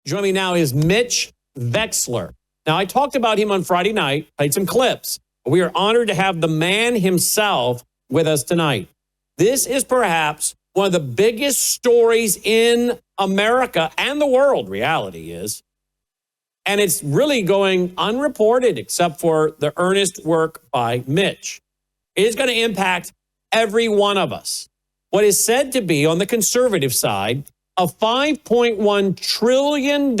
Joining me now is Mitch Wexler. Now, I talked about him on Friday night, played some clips. We are honored to have the man himself with us tonight. This is perhaps one of the biggest stories in America and the world, reality is. And it's really going unreported except for the earnest work by Mitch. It is going to impact every one of us. What is said to be, on the conservative side, a $5.1 trillion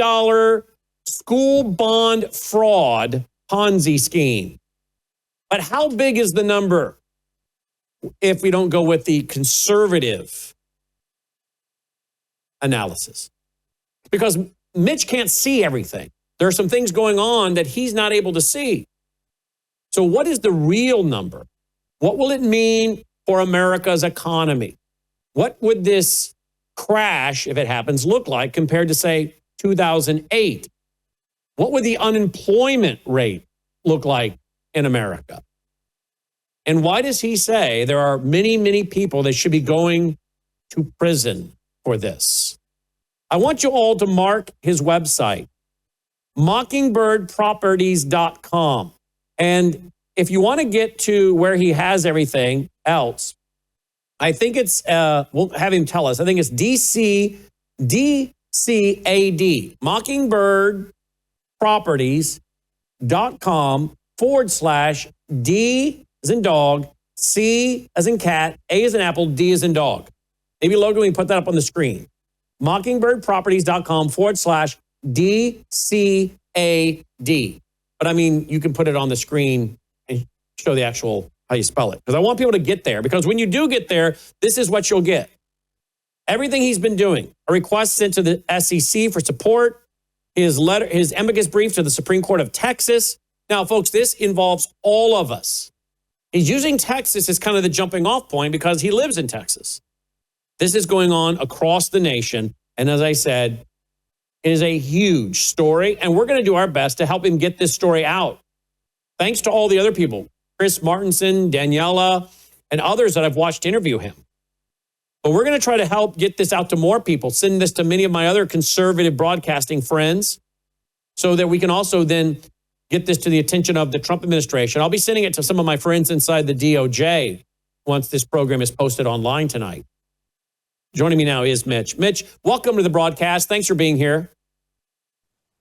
school bond fraud Ponzi scheme. But how big is the number if we don't go with the conservative analysis? Because Mitch can't see everything. There are some things going on that he's not able to see. So what is the real number? What will it mean for America's economy? What would this crash, if it happens, look like compared to, say, 2008? What would the unemployment rate look like in America? And why does he say there are many, many people that should be going to prison for this? I want you all to mark his website, mockingbirdproperties.com. And if you want to get to where he has everything else, I think it's, we'll have him tell us, I think it's DCAD, mockingbirdproperties.com/D as in dog, C as in cat, A as in apple, D as in dog. Maybe Logan, we can put that up on the screen. mockingbirdproperties.com/DCAD. But I mean, you can put it on the screen and show the actual how you spell it. Because I want people to get there. Because when you do get there, this is what you'll get. Everything he's been doing. A request sent to the SEC for support. His letter, his amicus brief to the Supreme Court of Texas. Now, folks, this involves all of us. He's using Texas as kind of the jumping off point because he lives in Texas. This is going on across the nation. And as I said, it is a huge story. And we're going to do our best to help him get this story out. Thanks to all the other people, Chris Martinson, Daniela, and others that I've watched interview him. But we're going to try to help get this out to more people, send this to many of my other conservative broadcasting friends so that we can also then get this to the attention of the Trump administration. I'll be sending it to some of my friends inside the DOJ once this program is posted online tonight. Joining me now is Mitch. Mitch, welcome to the broadcast. Thanks for being here.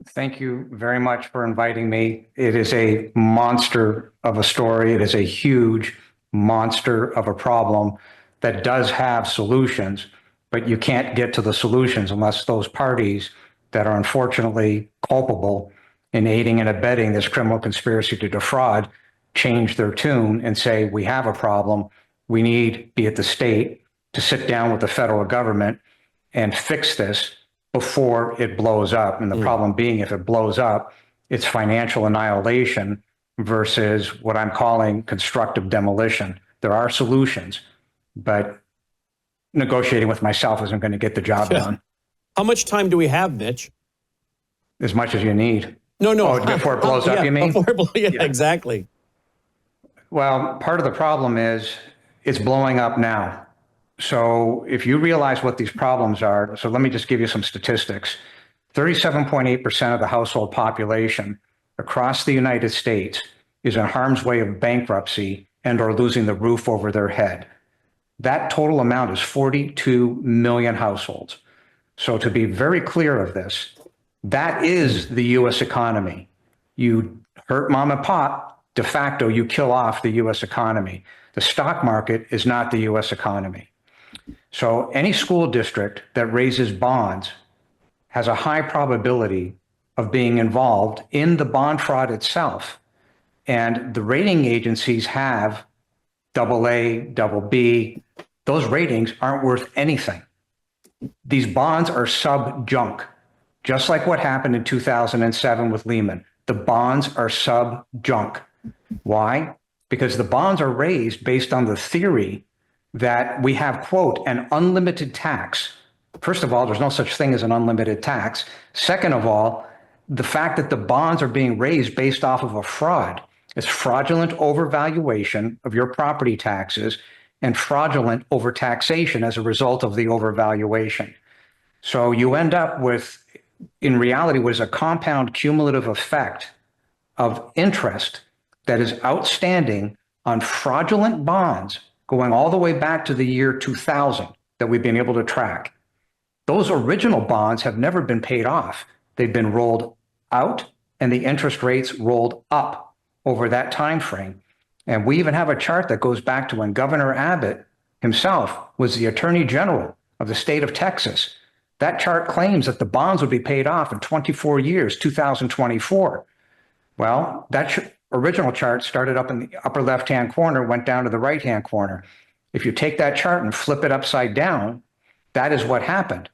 Thank you very much for inviting me. It is a monster of a story. It is a huge monster of a problem that does have solutions, but you can't get to the solutions unless those parties that are unfortunately culpable in aiding and abetting this criminal conspiracy to defraud change their tune and say, we have a problem. We need, be it the state, to sit down with the federal government and fix this before it blows up. And the problem being, if it blows up, it's financial annihilation versus what I'm calling constructive demolition. There are solutions, but negotiating with myself isn't going to get the job done. How much time do we have, Mitch? As much as you need. No. Oh, before it blows up, you mean? Yeah, exactly. Well, part of the problem is it's blowing up now. So if you realize what these problems are, so let me just give you some statistics. 37.8% of the household population across the United States is in harm's way of bankruptcy and or losing the roof over their head. That total amount is 42 million households. So to be very clear of this, that is the U.S. economy. You hurt mom and pop, de facto, you kill off the U.S. economy. The stock market is not the U.S. economy. So any school district that raises bonds has a high probability of being involved in the bond fraud itself. And the rating agencies have AA, BB. Those ratings aren't worth anything. These bonds are sub-junk, just like what happened in 2007 with Lehman. The bonds are sub-junk. Why? Because the bonds are raised based on the theory that we have, quote, an unlimited tax. First of all, there's no such thing as an unlimited tax. Second of all, the fact that the bonds are being raised based off of a fraud. It's fraudulent overvaluation of your property taxes and fraudulent overtaxation as a result of the overvaluation. So you end up with in reality what is a compound cumulative effect of interest that is outstanding on fraudulent bonds going all the way back to the year 2000 that we've been able to track. Those original bonds have never been paid off. They've been rolled out and the interest rates rolled up over that time frame. And we even have a chart that goes back to when Governor Abbott himself was the Attorney General of the state of Texas. That chart claims that the bonds would be paid off in 24 years, 2024. Well, that original chart started up in the upper left-hand corner, went down to the right-hand corner. If you take that chart and flip it upside down, that is what happened.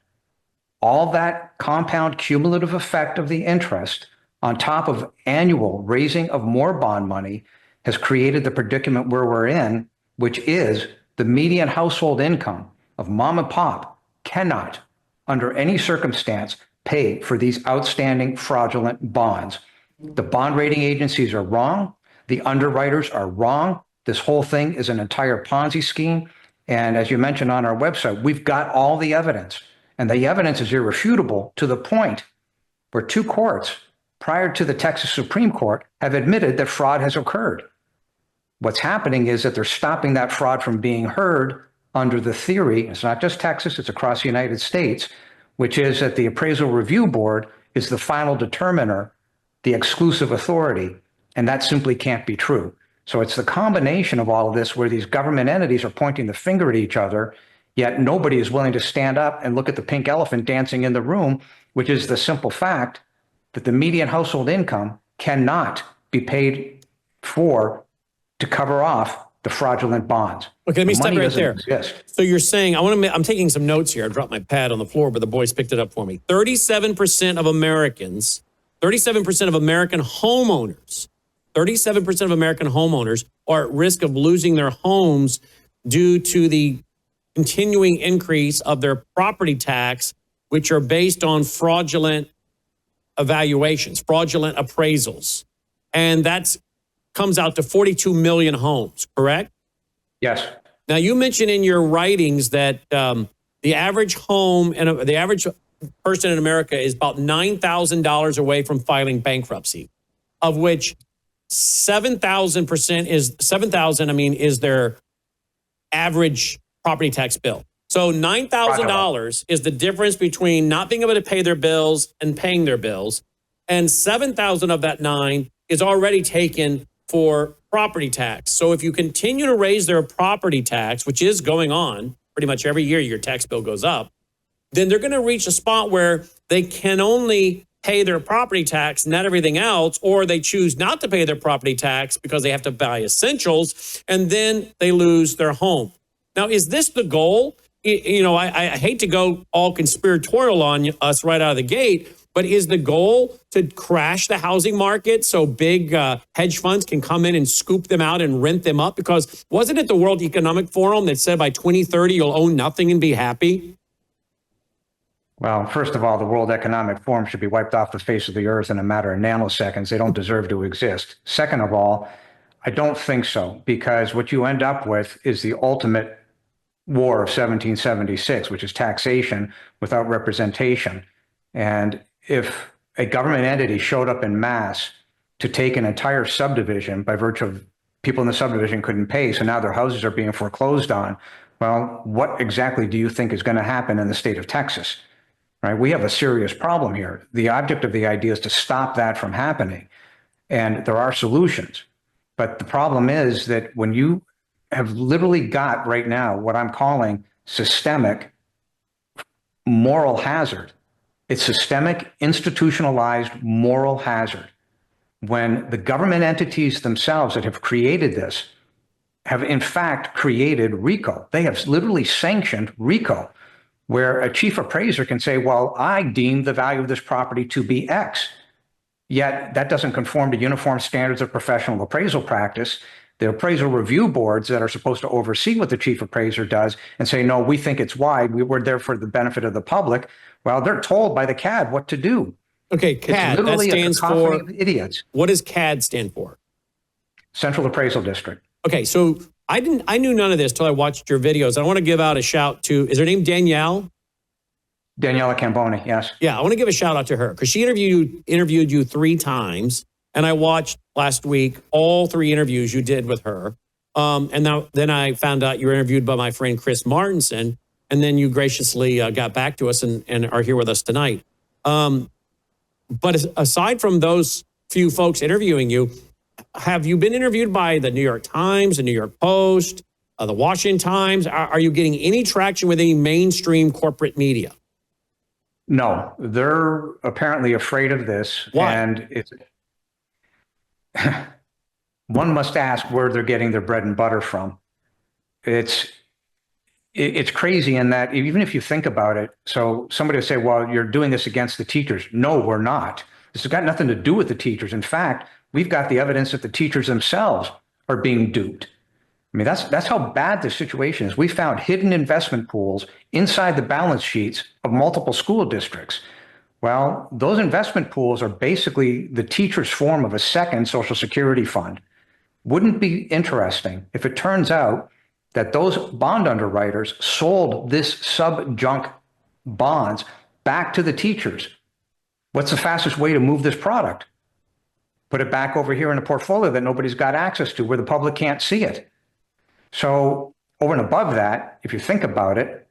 All that compound cumulative effect of the interest on top of annual raising of more bond money has created the predicament where we're in, which is the median household income of mom and pop cannot, under any circumstance, pay for these outstanding fraudulent bonds. The bond rating agencies are wrong. The underwriters are wrong. This whole thing is an entire Ponzi scheme. And as you mentioned on our website, we've got all the evidence. And the evidence is irrefutable to the point where two courts prior to the Texas Supreme Court have admitted that fraud has occurred. What's happening is that they're stopping that fraud from being heard under the theory, it's not just Texas, it's across the United States, which is that the Appraisal Review Board is the final determiner, the exclusive authority, and that simply can't be true. So it's the combination of all of this where these government entities are pointing the finger at each other, yet nobody is willing to stand up and look at the pink elephant dancing in the room, which is the simple fact that the median household income cannot be paid for to cover off the fraudulent bonds. Okay, let me stop right there. Exist. So you're saying, I'm taking some notes here. I dropped my pad on the floor, but the boys picked it up for me. 37% of Americans, 37% of American homeowners, 37% of American homeowners are at risk of losing their homes due to the continuing increase of their property tax, which are based on fraudulent evaluations, fraudulent appraisals. And that comes out to 42 million homes, correct? Yes. Now, you mentioned in your writings that the average home and the average person in America is about $9,000 away from filing bankruptcy, of which 7,000% is their average property tax bill. So $9,000 is the difference between not being able to pay their bills and paying their bills. And 7,000 of that 9 is already taken for property tax. So if you continue to raise their property tax, which is going on pretty much every year, your tax bill goes up, then they're going to reach a spot where they can only pay their property tax, not everything else, or they choose not to pay their property tax because they have to buy essentials, and then they lose their home. Now, is this the goal? You know, I hate to go all conspiratorial on us right out of the gate, but is the goal to crash the housing market so big hedge funds can come in and scoop them out and rent them up? Because wasn't it the World Economic Forum that said by 2030 you'll own nothing and be happy? Well, first of all, the World Economic Forum should be wiped off the face of the earth in a matter of nanoseconds. They don't deserve to exist. Second of all, I don't think so, because what you end up with is the ultimate war of 1776, which is taxation without representation. And if a government entity showed up in mass to take an entire subdivision by virtue of people in the subdivision couldn't pay, so now their houses are being foreclosed on, well, what exactly do you think is going to happen in the state of Texas? Right? We have a serious problem here. The object of the idea is to stop that from happening. And there are solutions. But the problem is that when you have literally got right now what I'm calling systemic moral hazard, it's systemic, institutionalized moral hazard. When the government entities themselves that have created this have in fact created RICO. They have literally sanctioned RICO, where a chief appraiser can say, well, I deem the value of this property to be X. Yet that doesn't conform to uniform standards of professional appraisal practice. The appraisal review boards that are supposed to oversee what the chief appraiser does and say, no, we think it's Y. We're there for the benefit of the public. Well, they're told by the CAD what to do. Okay, CAD, that stands for idiots. What does CAD stand for? Central Appraisal District. Okay, so I knew none of this till I watched your videos. I want to give out a shout to, is her name Danielle? Daniela Camboni, yes. Yeah, I want to give a shout out to her because she interviewed you 3 times, and I watched last week all 3 interviews you did with her. Then I found out you were interviewed by my friend Chris Martinson, and then you graciously got back to us and are here with us tonight. But aside from those few folks interviewing you, have you been interviewed by the New York Times, the New York Post, the Washington Times? Are you getting any traction with any mainstream corporate media? No, they're apparently afraid of this. Why? And it's one must ask where they're getting their bread and butter from. It's crazy in that even if you think about it, so somebody will say, well, you're doing this against the teachers. No, we're not. This has got nothing to do with the teachers. In fact, we've got the evidence that the teachers themselves are being duped. I mean, that's how bad the situation is. We found hidden investment pools inside the balance sheets of multiple school districts. Well, those investment pools are basically the teacher's form of a second Social Security fund. Wouldn't it be interesting if it turns out that those bond underwriters sold this sub-junk bonds back to the teachers? What's the fastest way to move this product? Put it back over here in a portfolio that nobody's got access to, where the public can't see it. So over and above that, if you think about it,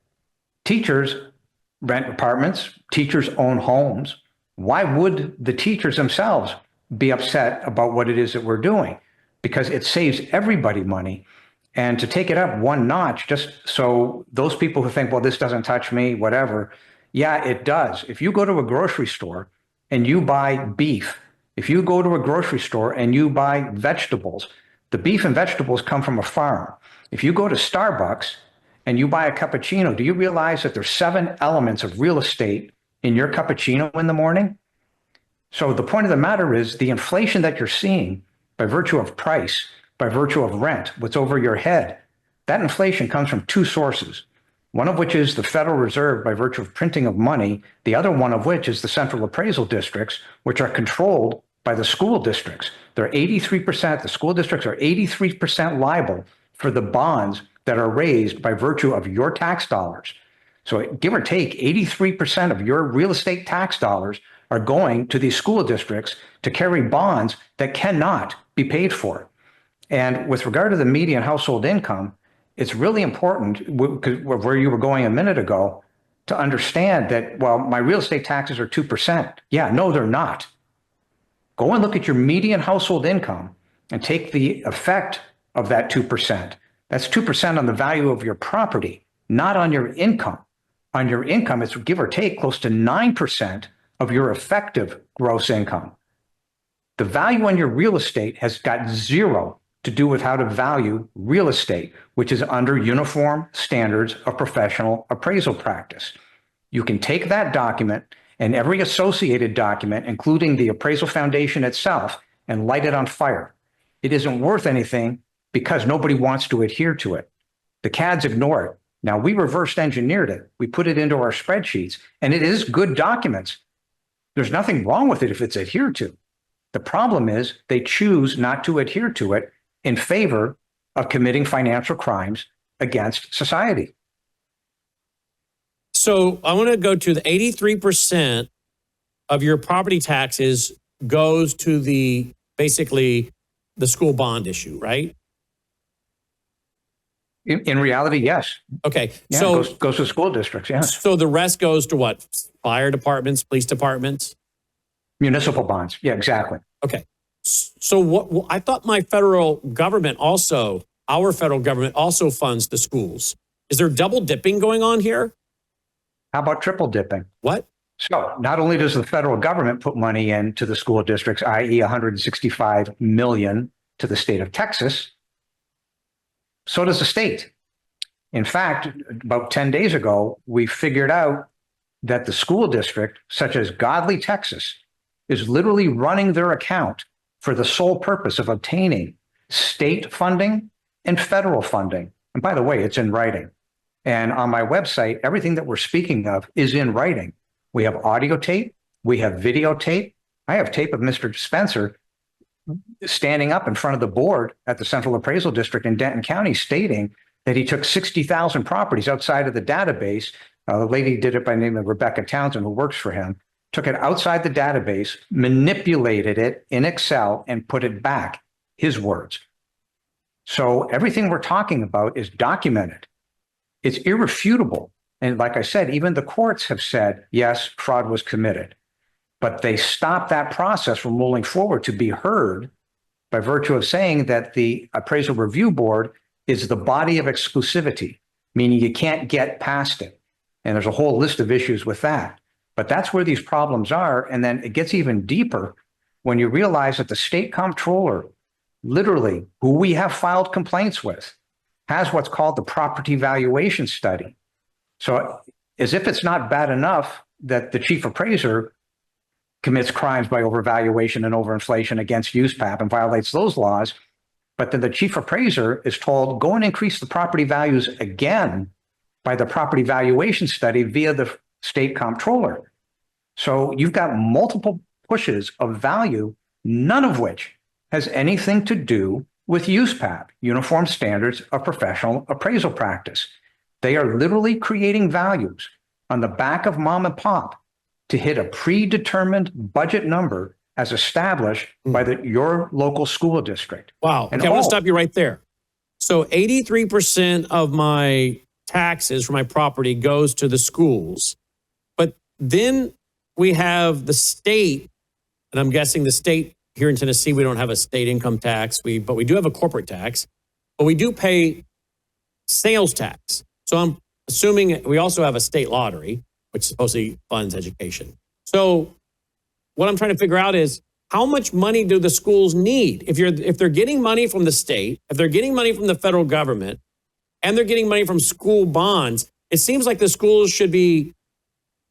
teachers rent apartments, teachers own homes. Why would the teachers themselves be upset about what it is that we're doing? Because it saves everybody money. And to take it up one notch, just so those people who think, well, this doesn't touch me, whatever. Yeah, it does. If you go to a grocery store and you buy beef, if you go to a grocery store and you buy vegetables, the beef and vegetables come from a farm. If you go to Starbucks and you buy a cappuccino, do you realize that there's 7 elements of real estate in your cappuccino in the morning? So the point of the matter is the inflation that you're seeing by virtue of price, by virtue of rent, what's over your head, that inflation comes from 2 sources. One of which is the Federal Reserve by virtue of printing of money. The other one of which is the central appraisal districts, which are controlled by the school districts. They're 83%, the school districts are 83% liable for the bonds that are raised by virtue of your tax dollars. So give or take, 83% of your real estate tax dollars are going to these school districts to carry bonds that cannot be paid for. And with regard to the median household income, it's really important, where you were going a minute ago, to understand that, well, my real estate taxes are 2%. Yeah, no, they're not. Go and look at your median household income and take the effect of that 2%. That's 2% on the value of your property, not on your income. On your income, it's give or take close to 9% of your effective gross income. The value on your real estate has got zero to do with how to value real estate, which is under uniform standards of professional appraisal practice. You can take that document and every associated document, including the appraisal foundation itself, and light it on fire. It isn't worth anything because nobody wants to adhere to it. The CADs ignore it. Now, we reversed engineered it. We put it into our spreadsheets, and it is good documents. There's nothing wrong with it if it's adhered to. The problem is they choose not to adhere to it in favor of committing financial crimes against society. So I want to go to the 83% of your property taxes goes to basically the school bond issue, right? In reality, yes. Okay. Yeah, so it goes to school districts, yes. So the rest goes to what? Fire departments, police departments? Municipal bonds. Yeah, exactly. Okay. So what I thought our federal government also funds the schools. Is there double dipping going on here? How about triple dipping? What? So not only does the federal government put money into the school districts, i.e. $165 million to the state of Texas, so does the state. In fact, about 10 days ago, we figured out that the school district, such as Godly, Texas, is literally running their account for the sole purpose of obtaining state funding and federal funding. And by the way, it's in writing. And on my website, everything that we're speaking of is in writing. We have audio tape, we have videotape. I have tape of Mr. Spencer standing up in front of the board at the Central Appraisal District in Denton County stating that he took 60,000 properties outside of the database The lady did it by the name of Rebecca Townsend, who works for him, took it outside the database, manipulated it in Excel, and put it back, his words. So everything we're talking about is documented. It's irrefutable. And like I said, even the courts have said, yes, fraud was committed. But they stopped that process from moving forward to be heard by virtue of saying that the appraisal review board is the body of exclusivity, meaning you can't get past it. And there's a whole list of issues with that. But that's where these problems are. And then it gets even deeper when you realize that the state comptroller, literally, who we have filed complaints with, has what's called the property valuation study. So as if it's not bad enough that the chief appraiser commits crimes by overvaluation and overinflation against USPAP and violates those laws, but then the chief appraiser is told, go and increase the property values again by the property valuation study via the state comptroller. So you've got multiple pushes of value, none of which has anything to do with USPAP, Uniform Standards of Professional Appraisal Practice. They are literally creating values on the back of mom and pop to hit a predetermined budget number as established by your local school district. Wow. And okay, I want to stop you right there. So 83% of my taxes for my property goes to the schools. But then we have the state, and I'm guessing the state here in Tennessee, we don't have a state income tax, but we do have a corporate tax, but we do pay sales tax. So I'm assuming we also have a state lottery, which supposedly funds education. So what I'm trying to figure out is how much money do the schools need? If they're getting money from the state, if they're getting money from the federal government, and they're getting money from school bonds, it seems like the schools should be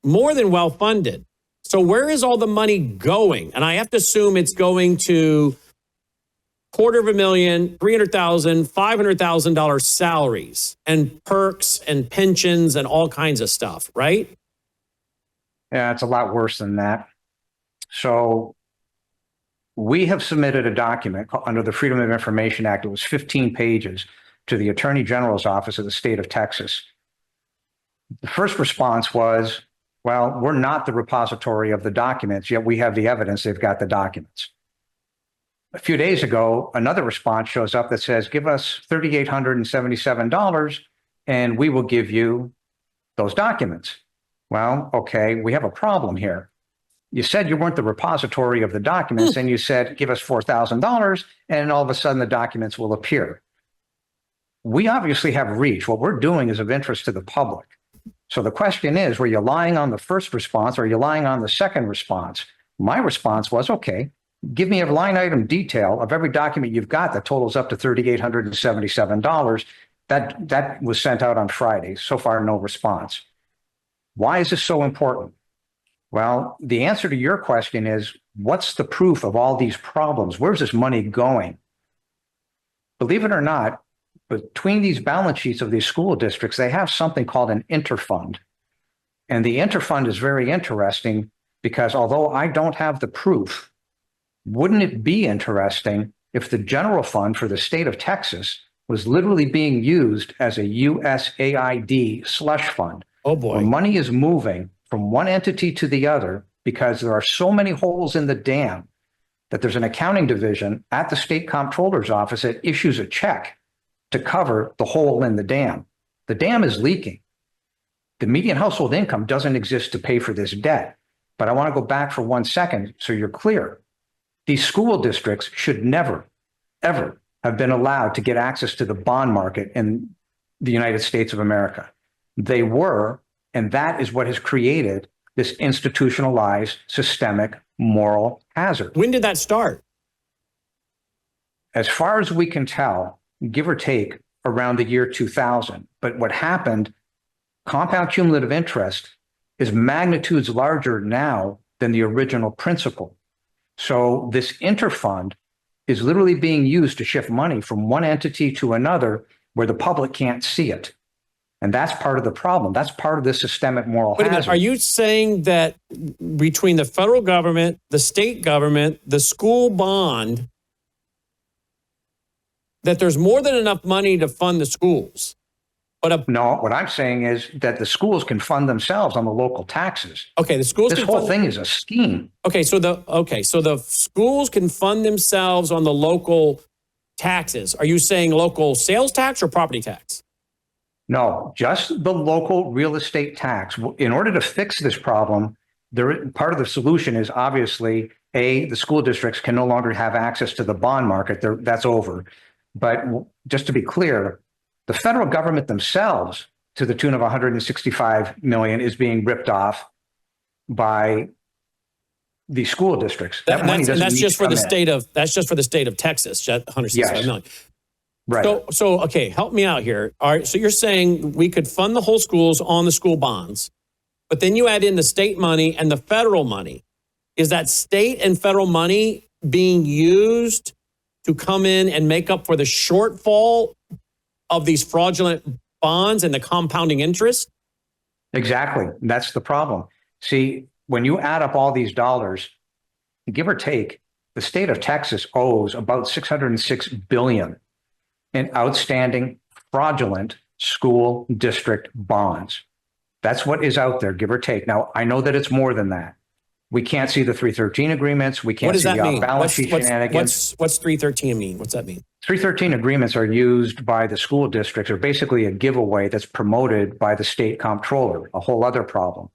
more than well funded. So where is all the money going? And I have to assume it's going to $250,000, $300,000, $500,000 salaries and perks and pensions and all kinds of stuff, right? Yeah, it's a lot worse than that. So we have submitted a document under the Freedom of Information Act. It was 15 pages to the Attorney General's office of the state of Texas. The first response was, well, we're not the repository of the documents, yet we have the evidence they've got the documents. A few days ago, another response shows up that says, give us $3,877 and we will give you those documents. Well, okay, we have a problem here. You said you weren't the repository of the documents, and you said, give us $4,000, and all of a sudden the documents will appear. We obviously have reach. What we're doing is of interest to the public. So the question is, were you lying on the first response or are you lying on the second response? My response was, okay, give me a line item detail of every document you've got that totals up to $3,877. That was sent out on Friday. So far, no response. Why is this so important? Well, the answer to your question is, what's the proof of all these problems? Where's this money going? Believe it or not, between these balance sheets of these school districts, they have something called an interfund. And the interfund is very interesting because although I don't have the proof, wouldn't it be interesting if the general fund for the state of Texas was literally being used as a USAID slush fund? Oh boy. Where money is moving from one entity to the other because there are so many holes in the dam that there's an accounting division at the state comptroller's office that issues a check to cover the hole in the dam. The dam is leaking. The median household income doesn't exist to pay for this debt. But I want to go back for 1 second so you're clear. These school districts should never, ever have been allowed to get access to the bond market in the United States of America. They were, and that is what has created this institutionalized systemic moral hazard. When did that start? As far as we can tell, give or take around the year 2000. But what happened, compound cumulative interest is magnitudes larger now than the original principle. So this interfund is literally being used to shift money from one entity to another where the public can't see it. And that's part of the problem. That's part of the systemic moral hazard. Minute, are you saying that between the federal government, the state government, the school bond, that there's more than enough money to fund the schools? But No, what I'm saying is that the schools can fund themselves on the local taxes. okay, the schools This can whole fund. thing is a scheme. Okay, so the schools can fund themselves on the local taxes. Are you saying local sales tax or property tax? No, just the local real estate tax. In order to fix this problem, part of the solution is obviously the school districts can no longer have access to the bond market. That's over. But just to be clear, the federal government themselves, to the tune of 165 million, is being ripped off by the school districts. That money doesn't that's need just to for the come in. state of Texas, 165 Yes. million. Right. So okay, help me out here. All right, so you're saying we could fund the whole schools on the school bonds, but then you add in the state money and the federal money. Is that state and federal money being used to come in and make up for the shortfall of these fraudulent bonds and the compounding interest? Exactly. That's the problem. See, when you add up all these dollars, give or take, the state of Texas owes about $606 billion in outstanding fraudulent school district bonds. That's what is out there, give or take. Now, I know that it's more than that. We can't see the 313 agreements. We What can't does see that the mean? off-balance sheet shenanigans. What's 313 mean? What's that mean? 313 agreements are used by the school districts, or basically a giveaway that's promoted by the state comptroller, a whole other problem.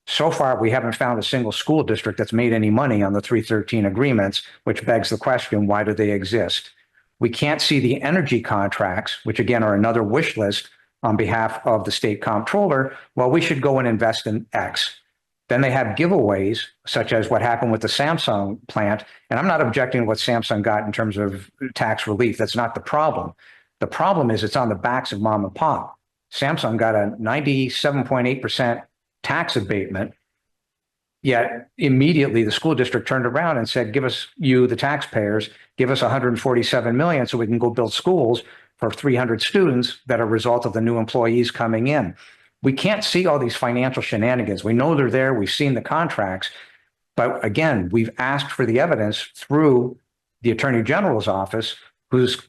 So far, we haven't found a single school district that's made any money on the 313 agreements, which begs the question, why do they exist? We can't see the energy contracts, which again are another wish list on behalf of the state comptroller. Well, we should go and invest in X. Then they have giveaways, such as what happened with the Samsung plant. And I'm not objecting to what Samsung got in terms of tax relief. That's not the problem. The problem is it's on the backs of mom and pop. Samsung got a 97.8% tax abatement. Yet immediately the school district turned around and said, give us, you, the taxpayers, give us 147 million so we can go build schools for 300 students that are a result of the new employees coming in. We can't see all these financial shenanigans. We know they're there. We've seen the contracts. But again, we've asked for the evidence through the Attorney General's office, who's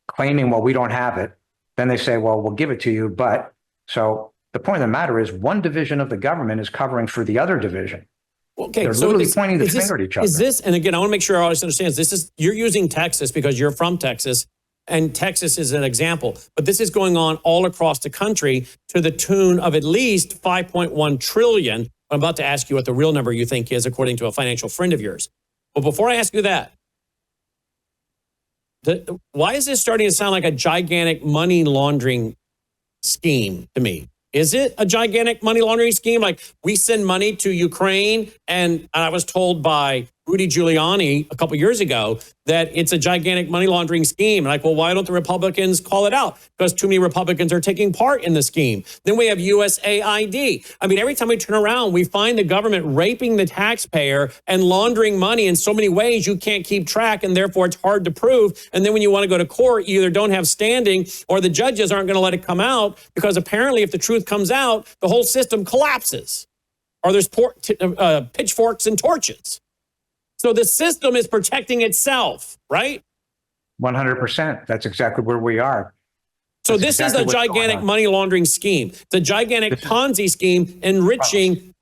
claiming, well, we don't have it. Then they say, well, we'll give it to you. But so the point of the matter is one division of the government is covering for the other division. Okay, They're so literally pointing the finger at each other. Is this, and again, I want to make sure our audience understands, you're using Texas because you're from Texas, and Texas is an example. But this is going on all across the country to the tune of at least 5.1 trillion. I'm about to ask you what the real number you think is, according to a financial friend of yours. But before I ask you that, why is this starting to sound like a gigantic money laundering scheme to me? Is it a gigantic money laundering scheme? Like we send money to Ukraine, and I was told by Rudy Giuliani a couple years ago that it's a gigantic money laundering scheme. Like, well, why don't the Republicans call it out? Because too many Republicans are taking part in the scheme. Then we have USAID. I mean, every time we turn around, we find the government raping the taxpayer and laundering money in so many ways you can't keep track, and therefore it's hard to prove. And then when you want to go to court, you either don't have standing or the judges aren't going to let it come out, because apparently if the truth comes out, the whole system collapses, or there's pitchforks and torches. So the system is protecting itself, right? 100%. That's exactly where we are. So this is a gigantic money laundering scheme. It's a gigantic Ponzi scheme enriching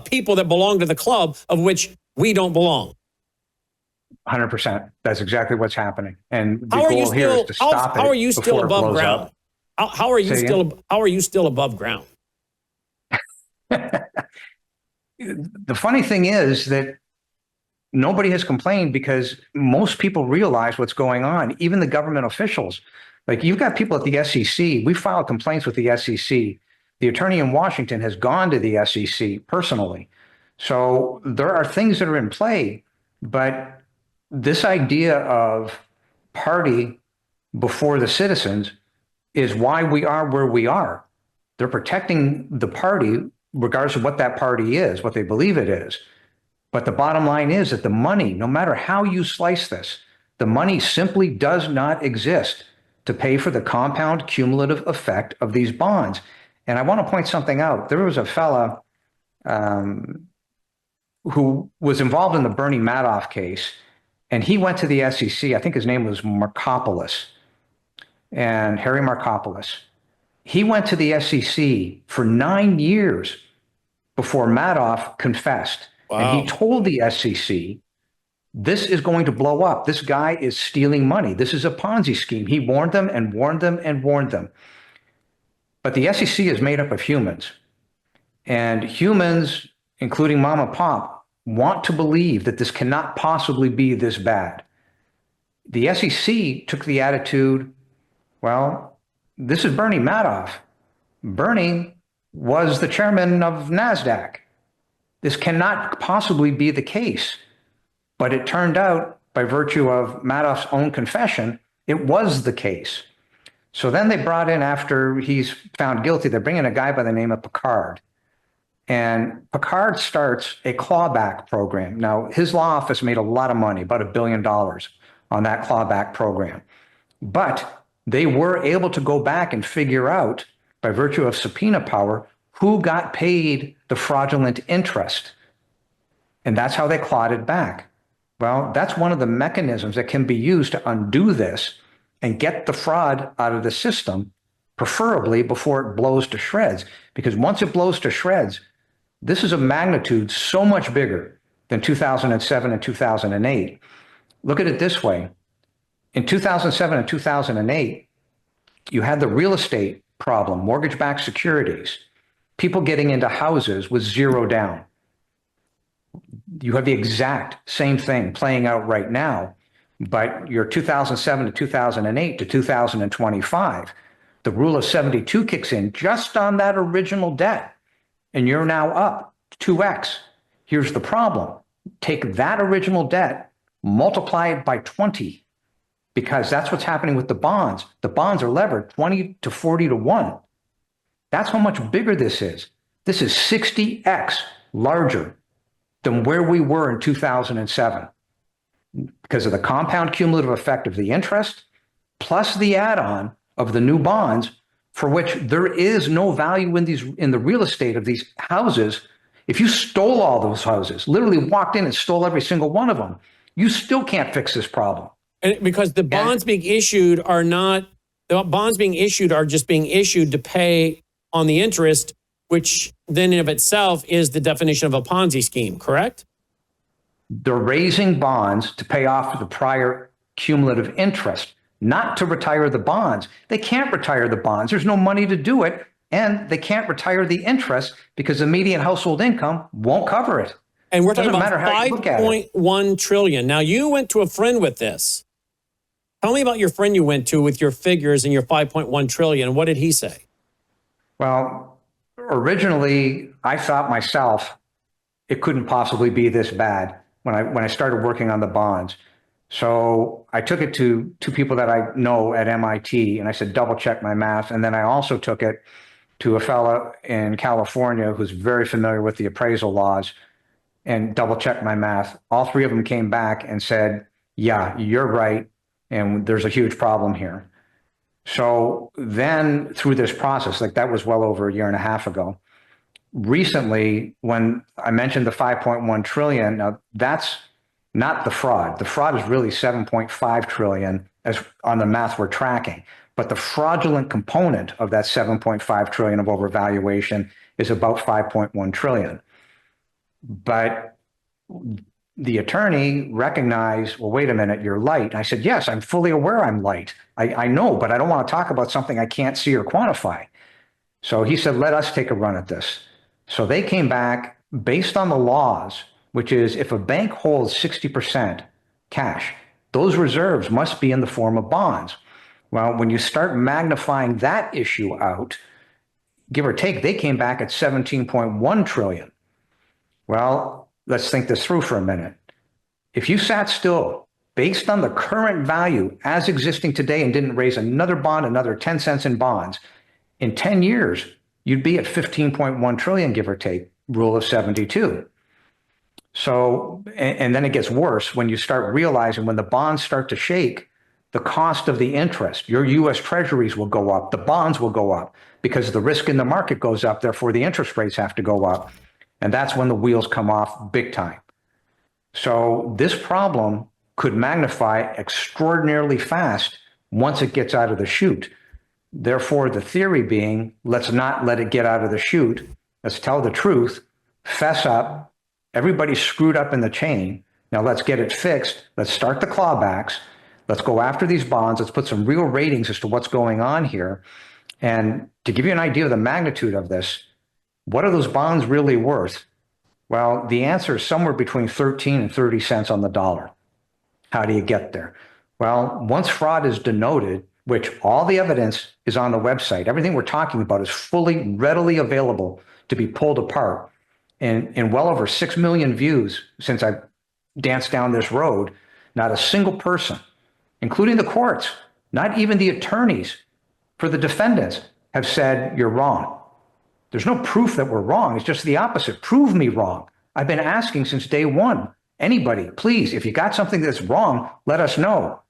people that belong to the club, of which we don't belong. 100%. That's exactly what's happening. And the How are you goal here is still? to stop How it are you still before it above blows ground? up. How are you Say still? again? How are you still above ground? The funny thing is that nobody has complained because most people realize what's going on, even the government officials. Like you've got people at the SEC. We filed complaints with the SEC. The attorney in Washington has gone to the SEC personally. So there are things that are in play, but this idea of party before the citizens is why we are where we are. They're protecting the party, regardless of what that party is, what they believe it is. But the bottom line is that the money, no matter how you slice this, the money simply does not exist to pay for the compound cumulative effect of these bonds. And I want to point something out. There was a fella who was involved in the Bernie Madoff case, and he went to the SEC. I think his name was Markopoulos, and Harry Markopoulos. He went to the SEC for 9 years before Madoff confessed. And he Wow. told the SEC, this is going to blow up. This guy is stealing money. This is a Ponzi scheme. He warned them and warned them and warned them. But the SEC is made up of humans. And humans, including mom and pop, want to believe that this cannot possibly be this bad. The SEC took the attitude, well, this is Bernie Madoff. Bernie was the chairman of NASDAQ. This cannot possibly be the case. But it turned out, by virtue of Madoff's own confession, it was the case. So then they brought in, after he's found guilty, they're bringing a guy by the name of Picard. And Picard starts a clawback program. Now, his law office made a lot of money, about $1 billion on that clawback program. But they were able to go back and figure out, by virtue of subpoena power, who got paid the fraudulent interest. And that's how they clawed it back. Well, that's one of the mechanisms that can be used to undo this and get the fraud out of the system, preferably before it blows to shreds. Because once it blows to shreds, this is a magnitude so much bigger than 2007 and 2008. Look at it this way. In 2007 and 2008, you had the real estate problem, mortgage-backed securities, people getting into houses with zero down. You have the exact same thing playing out right now, but your 2007 to 2008 to 2025, the rule of 72 kicks in just on that original debt, and you're now up 2x. Here's the problem. Take that original debt, multiply it by 20, because that's what's happening with the bonds. The bonds are levered 20 to 40 to 1. That's how much bigger this is. This is 60x larger than where we were in 2007 because of the compound cumulative effect of the interest plus the add-on of the new bonds, for which there is no value in the real estate of these houses. If you stole all those houses, literally walked in and stole every single one of them, you still can't fix this problem. And because the bonds being issued are not, the bonds being issued are just being issued to pay on the interest, which then in of itself is the definition of a Ponzi scheme, correct? They're raising bonds to pay off the prior cumulative interest, not to retire the bonds. They can't retire the bonds. There's no money to do it. And they can't retire the interest because the median household income won't cover it. And we're talking about $5.1 trillion. Now, you went to a friend with this. Tell me about your friend you went to with your figures and your 5.1 trillion. What did he say? Well, originally, I thought myself it couldn't possibly be this bad when I started working on the bonds. So I took it to two people that I know at MIT, and I said, double check my math. And then I also took it to a fellow in California who's very familiar with the appraisal laws and double check my math. All three of them came back and said, yeah, you're right. And there's a huge problem here. So then through this process, like that was well over a year and a half ago. Recently, when I mentioned the 5.1 trillion, now that's not the fraud. The fraud is really 7.5 trillion as on the math we're tracking. But the fraudulent component of that 7.5 trillion of overvaluation is about 5.1 trillion. But the attorney recognized, well, wait a minute, you're light. I said, yes, I'm fully aware I'm light. I know, but I don't want to talk about something I can't see or quantify. So he said, let us take a run at this. So they came back based on the laws, which is if a bank holds 60% cash, those reserves must be in the form of bonds. Well, when you start magnifying that issue out, give or take, they came back at 17.1 trillion. Well, let's think this through for a minute. If you sat still based on the current value as existing today and didn't raise another bond, another 10 cents in bonds, in 10 years, you'd be at 15.1 trillion, give or take, rule of 72. So, and then it gets worse when you start realizing when the bonds start to shake, the cost of the interest, your U.S. treasuries will go up, the bonds will go up because the risk in the market goes up, therefore the interest rates have to go up. And that's when the wheels come off big time. So this problem could magnify extraordinarily fast once it gets out of the chute. Therefore, the theory being, let's not let it get out of the chute. Let's tell the truth, fess up. Everybody's screwed up in the chain. Now let's get it fixed. Let's start the clawbacks. Let's go after these bonds. Let's put some real ratings as to what's going on here. And to give you an idea of the magnitude of this, what are those bonds really worth? Well, the answer is somewhere between 13 and 30 cents on the dollar. How do you get there? Well, once fraud is denoted, which all the evidence is on the website, everything we're talking about is fully, readily available to be pulled apart. And in well over 6 million views since I danced down this road, not a single person, including the courts, not even the attorneys for the defendants, have said you're wrong. There's no proof that we're wrong. It's just the opposite. Prove me wrong. I've been asking since day one. Anybody, please, if you got something that's wrong, let us know.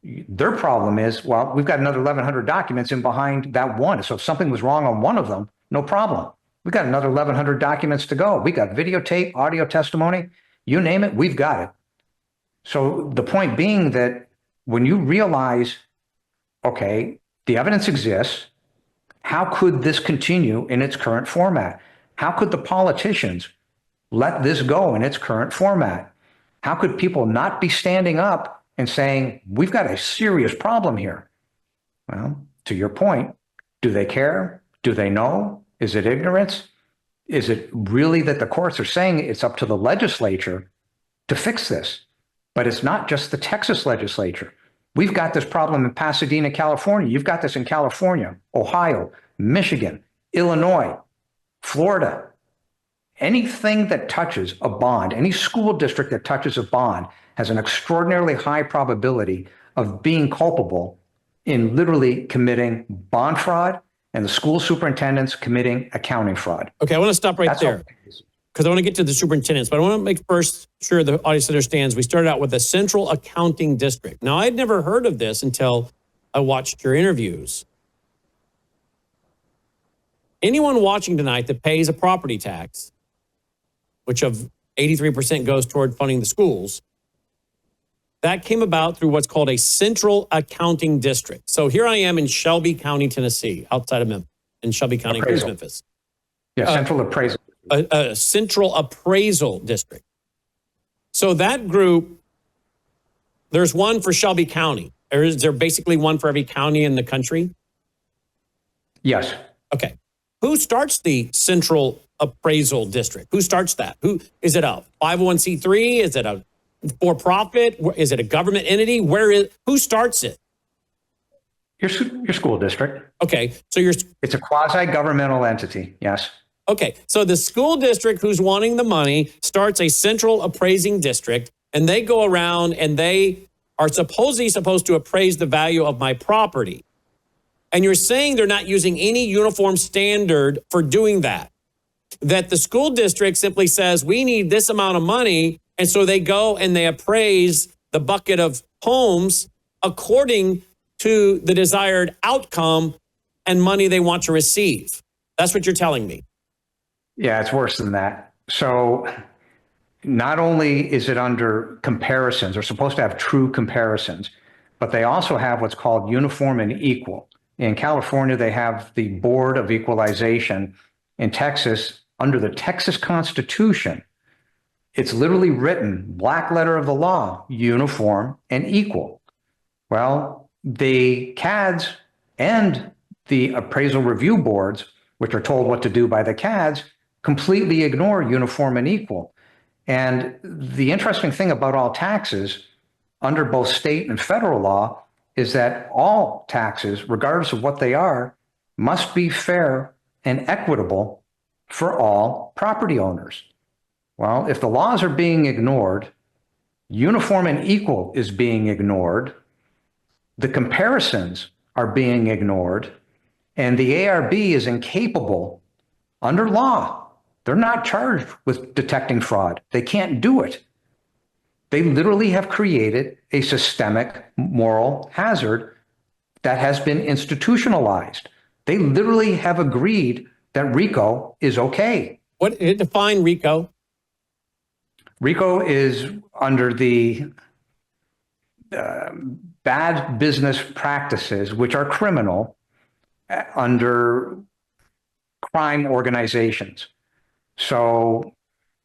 Their problem is, well, we've got another 1,100 documents in behind that one. So if something was wrong on one of them, no problem. We've got another 1,100 documents to go. We got videotape, audio testimony, you name it, we've got it. So the point being that when you realize, okay, the evidence exists, how could this continue in its current format? How could the politicians let this go in its current format? How could people not be standing up and saying, we've got a serious problem here? Well, to your point, do they care? Do they know? Is it ignorance? Is it really that the courts are saying it's up to the legislature to fix this? But it's not just the Texas legislature. We've got this problem in Pasadena, California. You've got this in California, Ohio, Michigan, Illinois, Florida. Anything that touches a bond, any school district that touches a bond has an extraordinarily high probability of being culpable in literally committing bond fraud and the school superintendents committing accounting fraud. Okay, I want to stop right there because I want to get to the superintendents, but I want to make first sure the audience understands we started out with the Central Accounting District. Now, I'd never heard of this until I watched your interviews. Anyone watching tonight that pays a property tax, which of 83% goes toward funding the schools, that came about through what's called a Central Accounting District. So here I am in Shelby County, Tennessee, outside of Memphis, in Shelby County, Memphis. Yeah, Central Appraisal. A Central Appraisal District. So that group, there's one for Shelby County. Or is there basically one for every county in the country? Yes. Okay. Who starts the Central Appraisal District? Who starts that? Who is it a 501c3? Is it a for-profit? Is it a government entity? Who starts it? Your school district. Okay. So it's a quasi-governmental entity. Yes. Okay. So the school district who's wanting the money starts a central appraising district, and they go around and they are supposedly supposed to appraise the value of my property. And you're saying they're not using any uniform standard for doing that. That the school district simply says, we need this amount of money. And so they go and they appraise the bucket of homes according to the desired outcome and money they want to receive. That's what you're telling me. Yeah, it's worse than that. So not only is it under comparisons, they're supposed to have true comparisons, but they also have what's called uniform and equal. In California, they have the Board of Equalization. In Texas, under the Texas Constitution, it's literally written, black letter of the law, uniform and equal. Well, the CADs and the appraisal review boards, which are told what to do by the CADs, completely ignore uniform and equal. And the interesting thing about all taxes, under both state and federal law, is that all taxes, regardless of what they are, must be fair and equitable for all property owners. Well, if the laws are being ignored, uniform and equal is being ignored, the comparisons are being ignored, and the ARB is incapable, under law, they're not charged with detecting fraud. They can't do it. They literally have created a systemic moral hazard that has been institutionalized. They literally have agreed that RICO is okay. What define RICO? RICO is under the bad business practices, which are criminal, under crime organizations. So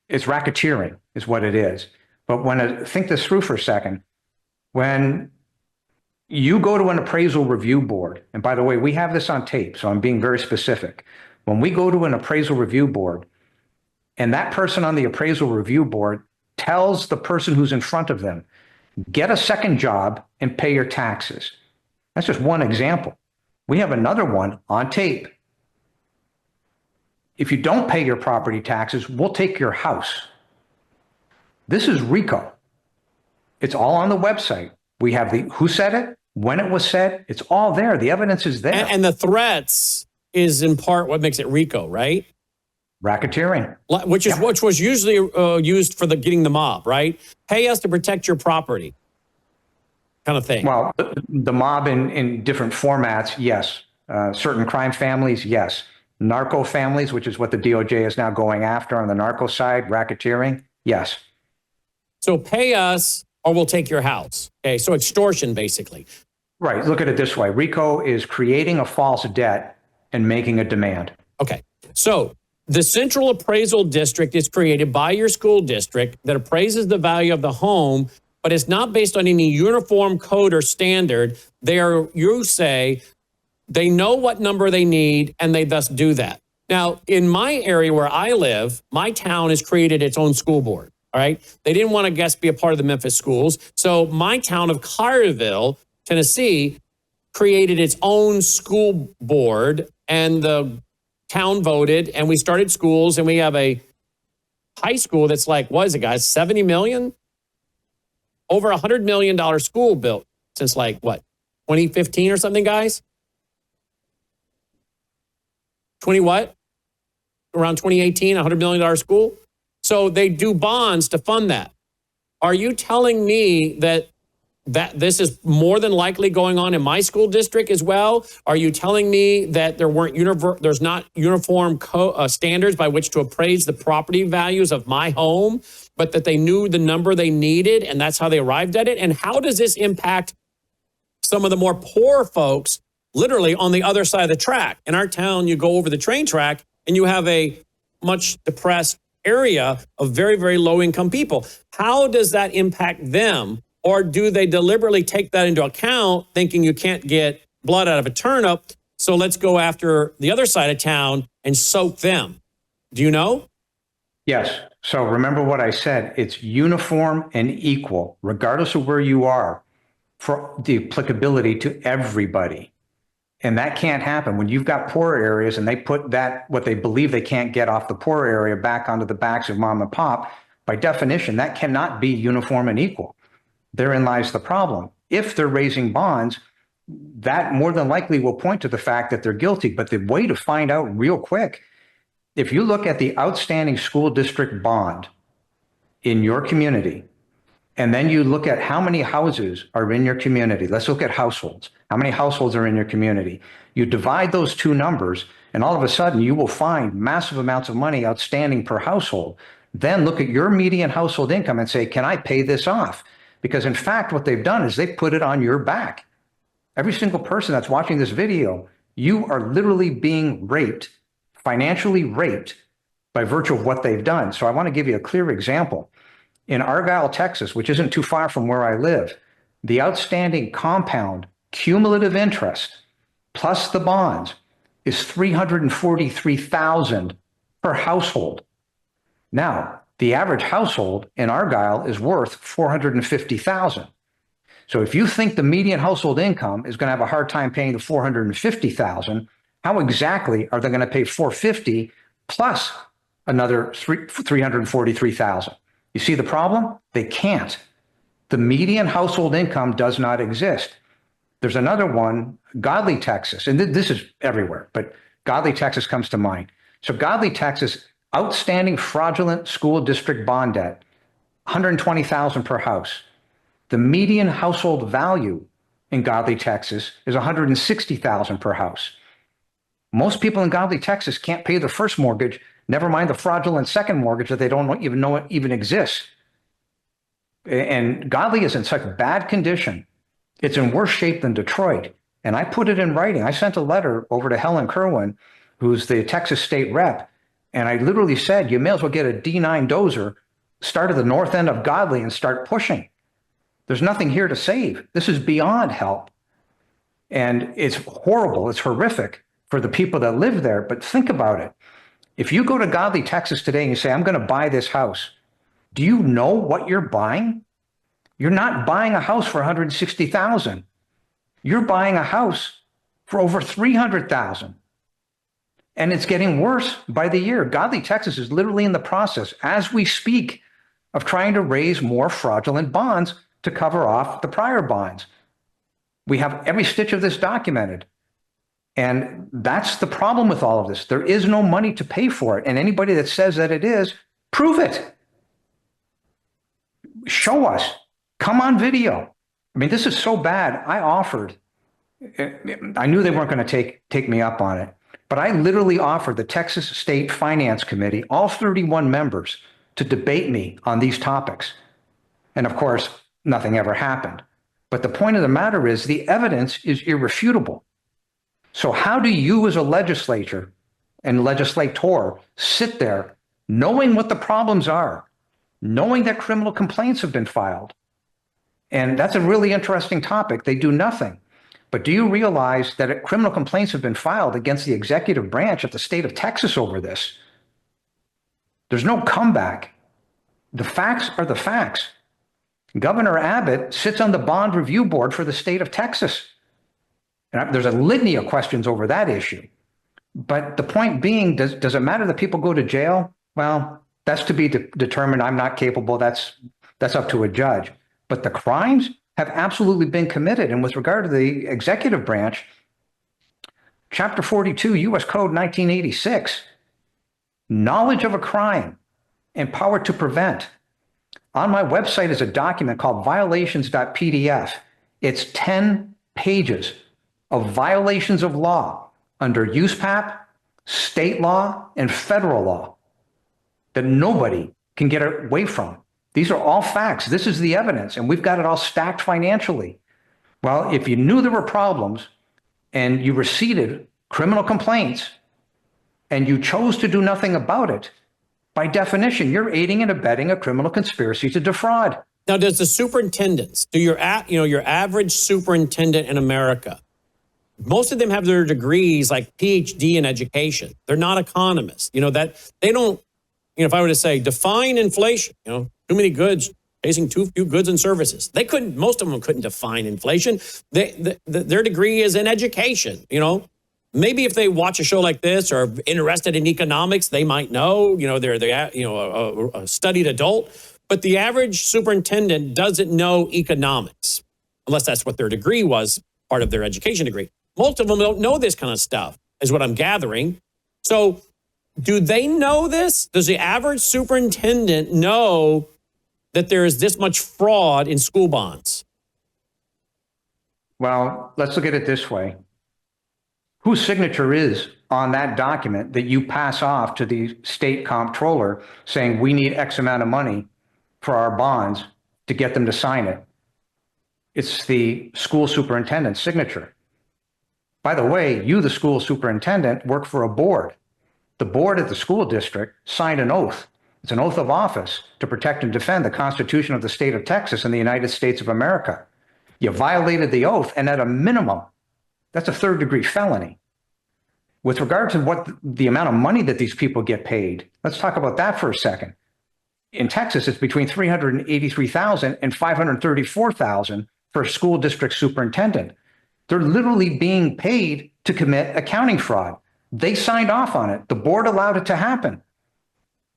it's racketeering is what it is. But think this through for a second. When you go to an appraisal review board, and by the way, we have this on tape, so I'm being very specific. When we go to an appraisal review board, and that person on the appraisal review board tells the person who's in front of them, get a second job and pay your taxes. That's just one example. We have another one on tape. If you don't pay your property taxes, we'll take your house. This is RICO. It's all on the website. We have the who said it, when it was said. It's all there. The evidence is there. And the threats is in part what makes it RICO, right? Racketeering. Which was usually used for getting the mob, right? Pay us to protect your property kind of thing. Well, the mob in different formats, yes. Certain crime families, yes. Narco families, which is what the DOJ is now going after on the narco side, racketeering, yes. So pay us or we'll take your house. Okay, so extortion, basically. Right. Look at it this way. RICO is creating a false debt and making a demand. Okay. So the Central Appraisal District is created by your school district that appraises the value of the home, but it's not based on any uniform code or standard. You say, they know what number they need, and they thus do that. Now, in my area where I live, my town has created its own school board. All right. They didn't want to, be a part of the Memphis schools. So my town of Collierville, Tennessee, created its own school board, and the town voted, and we started schools, and we have a high school that's like, what is it, guys, 70 million? Over $100 million school built since 2015 or something, guys? 20 what? Around 2018, $100 million school? So they do bonds to fund that. Are you telling me that this is more than likely going on in my school district as well? Are you telling me that there's not uniform standards by which to appraise the property values of my home, but that they knew the number they needed and that's how they arrived at it? And how does this impact some of the more poor folks literally on the other side of the track? In our town, you go over the train track and you have a much depressed area of very, very low income people. How does that impact them? Or do they deliberately take that into account, thinking you can't get blood out of a turnip, so let's go after the other side of town and soak them? Do you know? Yes. So remember what I said. It's uniform and equal, regardless of where you are, for the applicability to everybody. And that can't happen when you've got poor areas and they put what they believe they can't get off the poor area back onto the backs of mom and pop. By definition, that cannot be uniform and equal. Therein lies the problem. If they're raising bonds, that more than likely will point to the fact that they're guilty. But the way to find out real quick, if you look at the outstanding school district bond in your community, and then you look at how many houses are in your community. Let's look at households. How many households are in your community? You divide those two numbers, and all of a sudden you will find massive amounts of money outstanding per household. Then look at your median household income and say, can I pay this off? Because in fact, what they've done is they put it on your back. Every single person that's watching this video, you are literally being raped, financially raped, by virtue of what they've done. So I want to give you a clear example. In Argyle, Texas, which isn't too far from where I live, the outstanding compound cumulative interest plus the bonds is $343,000 per household. Now, the average household in Argyle is worth $450,000. So if you think the median household income is going to have a hard time paying the $450,000, how exactly are they going to pay $450,000 plus another $343,000? You see the problem? They can't. The median household income does not exist. There's another one, Godly, Texas, and this is everywhere, but Godly, Texas comes to mind. So Godly, Texas, outstanding fraudulent school district bond debt, $120,000 per house. The median household value in Godly, Texas is $160,000 per house. Most people in Godly, Texas can't pay their first mortgage, never mind the fraudulent second mortgage that they don't even know it even exists. And Godly is in such bad condition. It's in worse shape than Detroit. And I put it in writing. I sent a letter over to Helen Kerwin, who's the Texas state rep. And I literally said, you may as well get a D9 dozer, start at the north end of Godly and start pushing. There's nothing here to save. This is beyond help. And it's horrible. It's horrific for the people that live there. But think about it. If you go to Godly, Texas today and you say, I'm going to buy this house, do you know what you're buying? You're not buying a house for $160,000. You're buying a house for over $300,000. And it's getting worse by the year. Godly, Texas is literally in the process, as we speak, of trying to raise more fraudulent bonds to cover off the prior bonds. We have every stitch of this documented. And that's the problem with all of this. There is no money to pay for it. And anybody that says that it is, prove it. Show us. Come on video. I mean, this is so bad. I knew they weren't going to take me up on it, but I literally offered the Texas State Finance Committee, all 31 members, to debate me on these topics. And of course, nothing ever happened. But the point of the matter is the evidence is irrefutable. So how do you as a legislator and legislator sit there knowing what the problems are, knowing that criminal complaints have been filed? And that's a really interesting topic. They do nothing. But do you realize that criminal complaints have been filed against the executive branch of the state of Texas over this? There's no comeback. The facts are the facts. Governor Abbott sits on the bond review board for the state of Texas. And there's a litany of questions over that issue. But the point being, does it matter that people go to jail? Well, that's to be determined. I'm not capable. That's up to a judge. But the crimes have absolutely been committed. And with regard to the executive branch, Chapter 42, U.S. Code 1986, knowledge of a crime and power to prevent. On my website is a document called violations.pdf. It's 10 pages of violations of law under USPAP, state law, and federal law that nobody can get away from. These are all facts. This is the evidence, and we've got it all stacked financially. Well, if you knew there were problems and you receipted criminal complaints and you chose to do nothing about it, by definition, you're aiding and abetting a criminal conspiracy to defraud. Now, does the superintendents, your average superintendent in America, most of them have their degrees like PhD in education. They're not economists. That they don't, if I were to say define inflation, too many goods chasing too few goods and services. Most of them couldn't define inflation. Their degree is in education, Maybe if they watch a show like this or are interested in economics, they might know, they're a studied adult. But the average superintendent doesn't know economics, unless that's what their degree was, part of their education degree. Most of them don't know this kind of stuff, is what I'm gathering. So do they know this? Does the average superintendent know that there is this much fraud in school bonds? Well, let's look at it this way. Whose signature is on that document that you pass off to the state comptroller saying we need X amount of money for our bonds to get them to sign it? It's the school superintendent's signature. By the way, you, the school superintendent, work for a board. The board at the school district signed an oath. It's an oath of office to protect and defend the Constitution of the state of Texas and the United States of America. You violated the oath, and at a minimum, that's a third-degree felony. With regard to what the amount of money that these people get paid, let's talk about that for a second. In Texas, it's between $383,000 and $534,000 for a school district superintendent. They're literally being paid to commit accounting fraud. They signed off on it. The board allowed it to happen.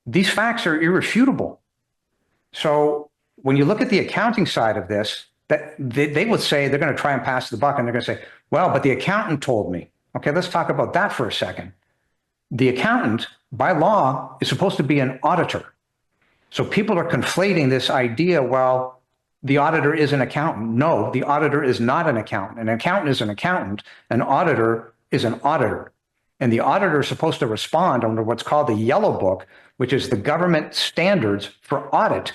These facts are irrefutable. So when you look at the accounting side of this, that they would say they're going to try and pass the buck, and they're going to say, well, but the accountant told me. Okay, let's talk about that for a second. The accountant, by law, is supposed to be an auditor. So people are conflating this idea, well, the auditor is an accountant. No, the auditor is not an accountant. An accountant is an accountant. An auditor is an auditor. And the auditor is supposed to respond under what's called the Yellow Book, which is the government standards for audit.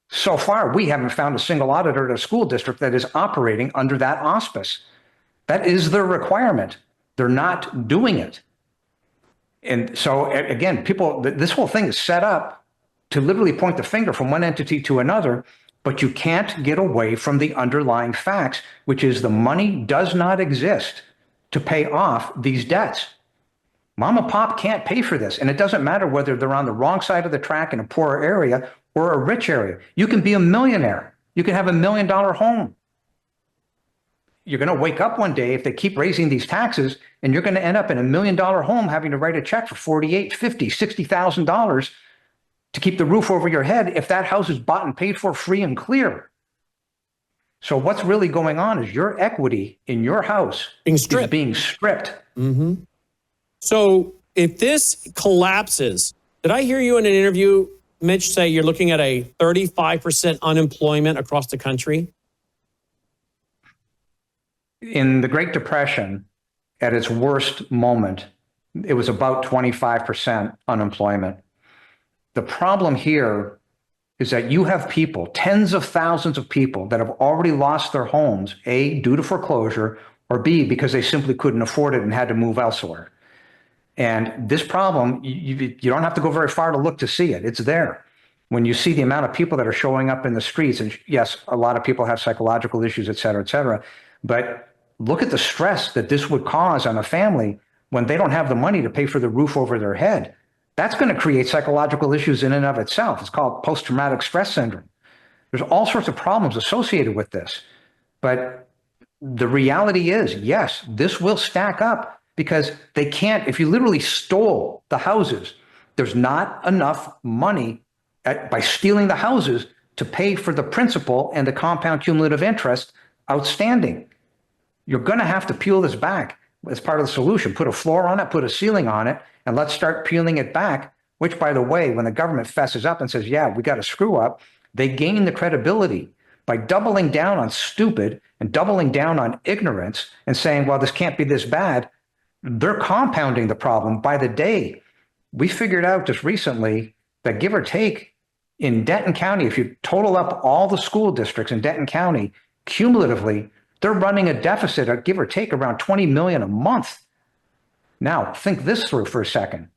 So far, we haven't found a single auditor at a school district that is operating under that auspice. That is their requirement. They're not doing it. And so again, people, this whole thing is set up to literally point the finger from one entity to another, but you can't get away from the underlying facts, which is the money does not exist to pay off these debts. Mom and pop can't pay for this. And it doesn't matter whether they're on the wrong side of the track in a poorer area or a rich area. You can be a millionaire. You can have $1 million home. You're going to wake up one day if they keep raising these taxes, and you're going to end up in $1 million home having to write a check for $48,000, $50,000, $60,000 to keep the roof over your head if that house is bought and paid for free and clear. So what's really going on is your equity in your house is being stripped. Mm-hmm. So if this collapses, did I hear you in an interview, Mitch, say you're looking at a 35% unemployment across the country? In the Great Depression, at its worst moment, it was about 25% unemployment. The problem here is that you have people, tens of thousands of people that have already lost their homes, A, due to foreclosure, or B, because they simply couldn't afford it and had to move elsewhere. And this problem, you don't have to go very far to look to see it. It's there. When you see the amount of people that are showing up in the streets, and yes, a lot of people have psychological issues, et cetera, but look at the stress that this would cause on a family when they don't have the money to pay for the roof over their head. That's going to create psychological issues in and of itself. It's called post-traumatic stress syndrome. There's all sorts of problems associated with this. But the reality is, yes, this will stack up because they can't, if you literally stole the houses, there's not enough money by stealing the houses to pay for the principal and the compound cumulative interest outstanding. You're going to have to peel this back as part of the solution. Put a floor on it, put a ceiling on it, and let's start peeling it back, which, by the way, when the government fesses up and says, yeah, we got to screw up, they gain the credibility by doubling down on stupid and doubling down on ignorance and saying, well, this can't be this bad. They're compounding the problem by the day. We figured out just recently that give or take in Denton County, if you total up all the school districts in Denton County, cumulatively, they're running a deficit of give or take around $20 million a month. Now, think this through for a second.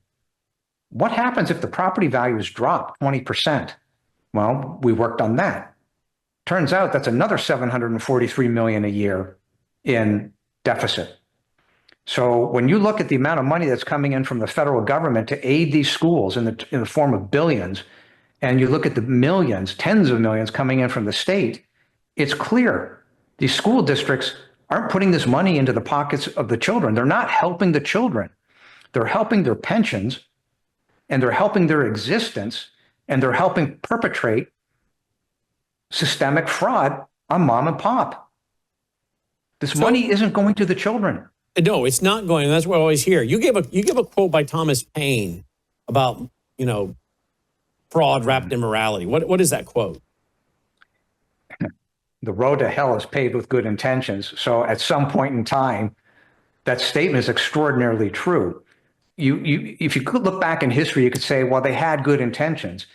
What happens if the property values drop 20%? Well, we worked on that. Turns out that's another $743 million a year in deficit. So when you look at the amount of money that's coming in from the federal government to aid these schools in the form of billions, and you look at the millions, tens of millions coming in from the state, it's clear these school districts aren't putting this money into the pockets of the children. They're not helping the children. They're helping their pensions, and they're helping their existence, and they're helping perpetrate systemic fraud on mom and pop. This money isn't going to the children. No, it's not going. That's what I always hear. You give a quote by Thomas Paine about, fraud wrapped in morality. What is that quote? The road to hell is paved with good intentions. So at some point in time, that statement is extraordinarily true. If you could look back in history, you could say, well, they had good intentions.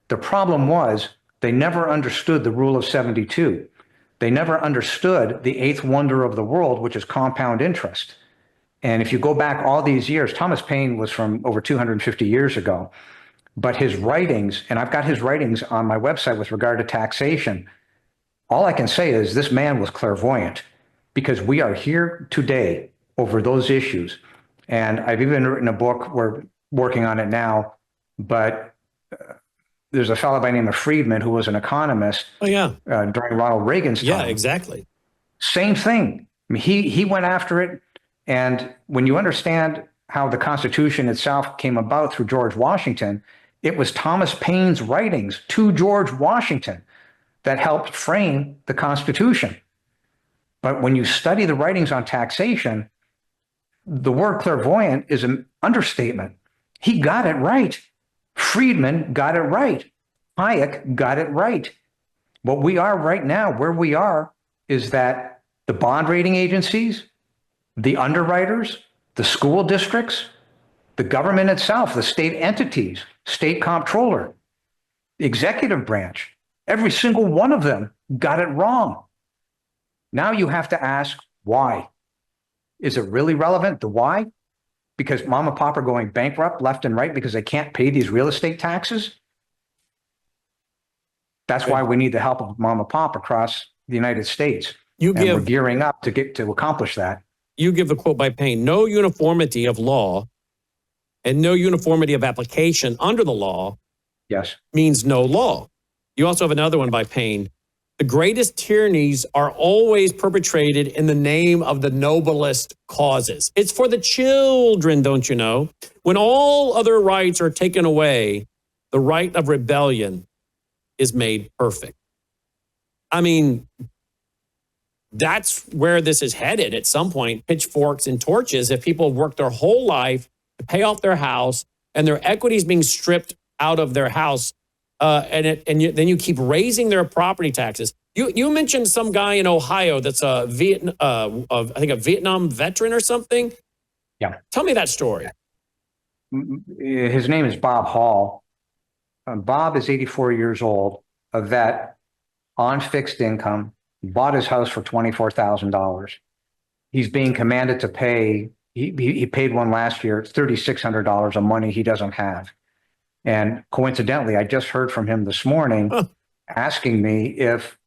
The problem was they never understood the rule of 72. They never understood the eighth wonder of the world, which is compound interest. And if you go back all these years, Thomas Paine was from over 250 years ago, but his writings, and I've got his writings on my website with regard to taxation, all I can say is this man was clairvoyant, because we are here today over those issues. And I've even written a book, we're working on it now, but there's a fellow by the name of Friedman who was an economist during Ronald Reagan's time. Yeah, exactly. Same thing. I mean, he went after it. And when you understand how the Constitution itself came about through George Washington, it was Thomas Paine's writings to George Washington that helped frame the Constitution. But when you study the writings on taxation, the word clairvoyant is an understatement. He got it right. Friedman got it right. Hayek got it right. What we are right now, where we are, is that the bond rating agencies, the underwriters, the school districts, the government itself, the state entities, state comptroller, the executive branch, every single one of them got it wrong. Now you have to ask why. Is it really relevant? The why? Because mom and pop are going bankrupt left and right because they can't pay these real estate taxes? That's why we need the help of mom and pop across the United States. And we're gearing up to accomplish that. You give the quote by Payne, no uniformity of law and no uniformity of application under the law Yes. means no law. You also have another one by Payne. The greatest tyrannies are always perpetrated in the name of the noblest causes. It's for the children, don't you know? When all other rights are taken away, the right of rebellion is made perfect. I mean, that's where this is headed at some point, pitchforks and torches. If people have worked their whole life to pay off their house and their equity is being stripped out of their house, then you keep raising their property taxes. You mentioned some guy in Ohio that's a Vietnam veteran or something. Yeah. Tell me that story. His name is Bob Hall. Bob is 84 years old, a vet on fixed income, bought his house for $24,000. He's being commanded to pay. He paid one last year. It's $3,600 of money he doesn't have. And coincidentally, I just heard from him this morning asking me if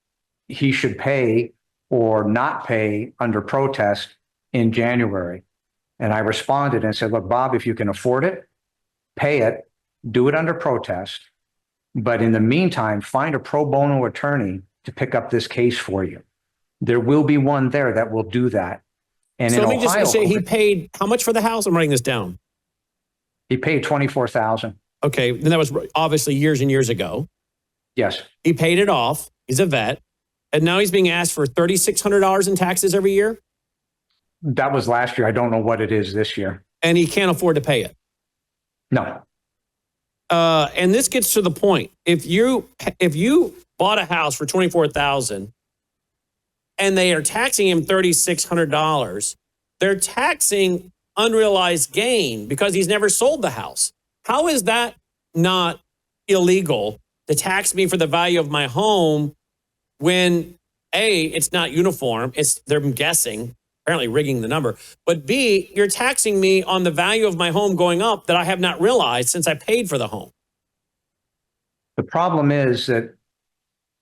he should pay or not pay under protest in January. And I responded and said, look, Bob, if you can afford it, pay it, do it under protest. But in the meantime, find a pro bono attorney to pick up this case for you. There will be one there that will do that. And so in let me Ohio, just say, he paid how much for the house? I'm writing this down. He paid $24,000. Okay, then that was obviously years and years ago. Yes. He paid it off. He's a vet. And now he's being asked for $3,600 in taxes every year? That was last year. I don't know what it is this year. And he can't afford to pay it? No. And this gets to the point. If you bought a house for $24,000 and they are taxing him $3,600, they're taxing unrealized gain because he's never sold the house. How is that not illegal to tax me for the value of my home when A, it's not uniform, they're guessing, apparently rigging the number, but B, you're taxing me on the value of my home going up that I have not realized since I paid for the home. The problem is that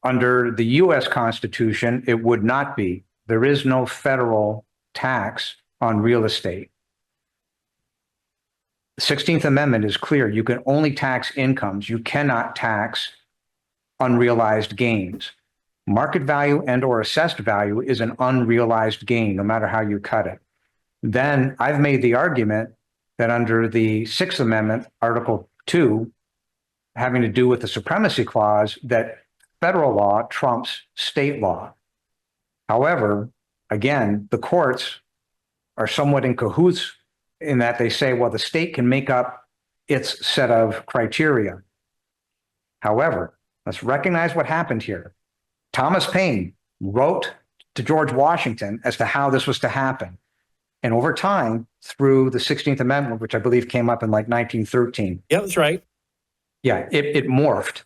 under the U.S. Constitution, it would not be. There is no federal tax on real estate. The 16th Amendment is clear. You can only tax incomes. You cannot tax unrealized gains. Market value and or assessed value is an unrealized gain, no matter how you cut it. Then I've made the argument that under the 6th Amendment, Article 2, having to do with the Supremacy Clause, that federal law trumps state law. However, again, the courts are somewhat in cahoots in that they say, well, the state can make up its set of criteria. However, let's recognize what happened here. Thomas Paine wrote to George Washington as to how this was to happen. And over time, through the 16th Amendment, which I believe came up in like 1913. Yeah, that's right. Yeah, it morphed.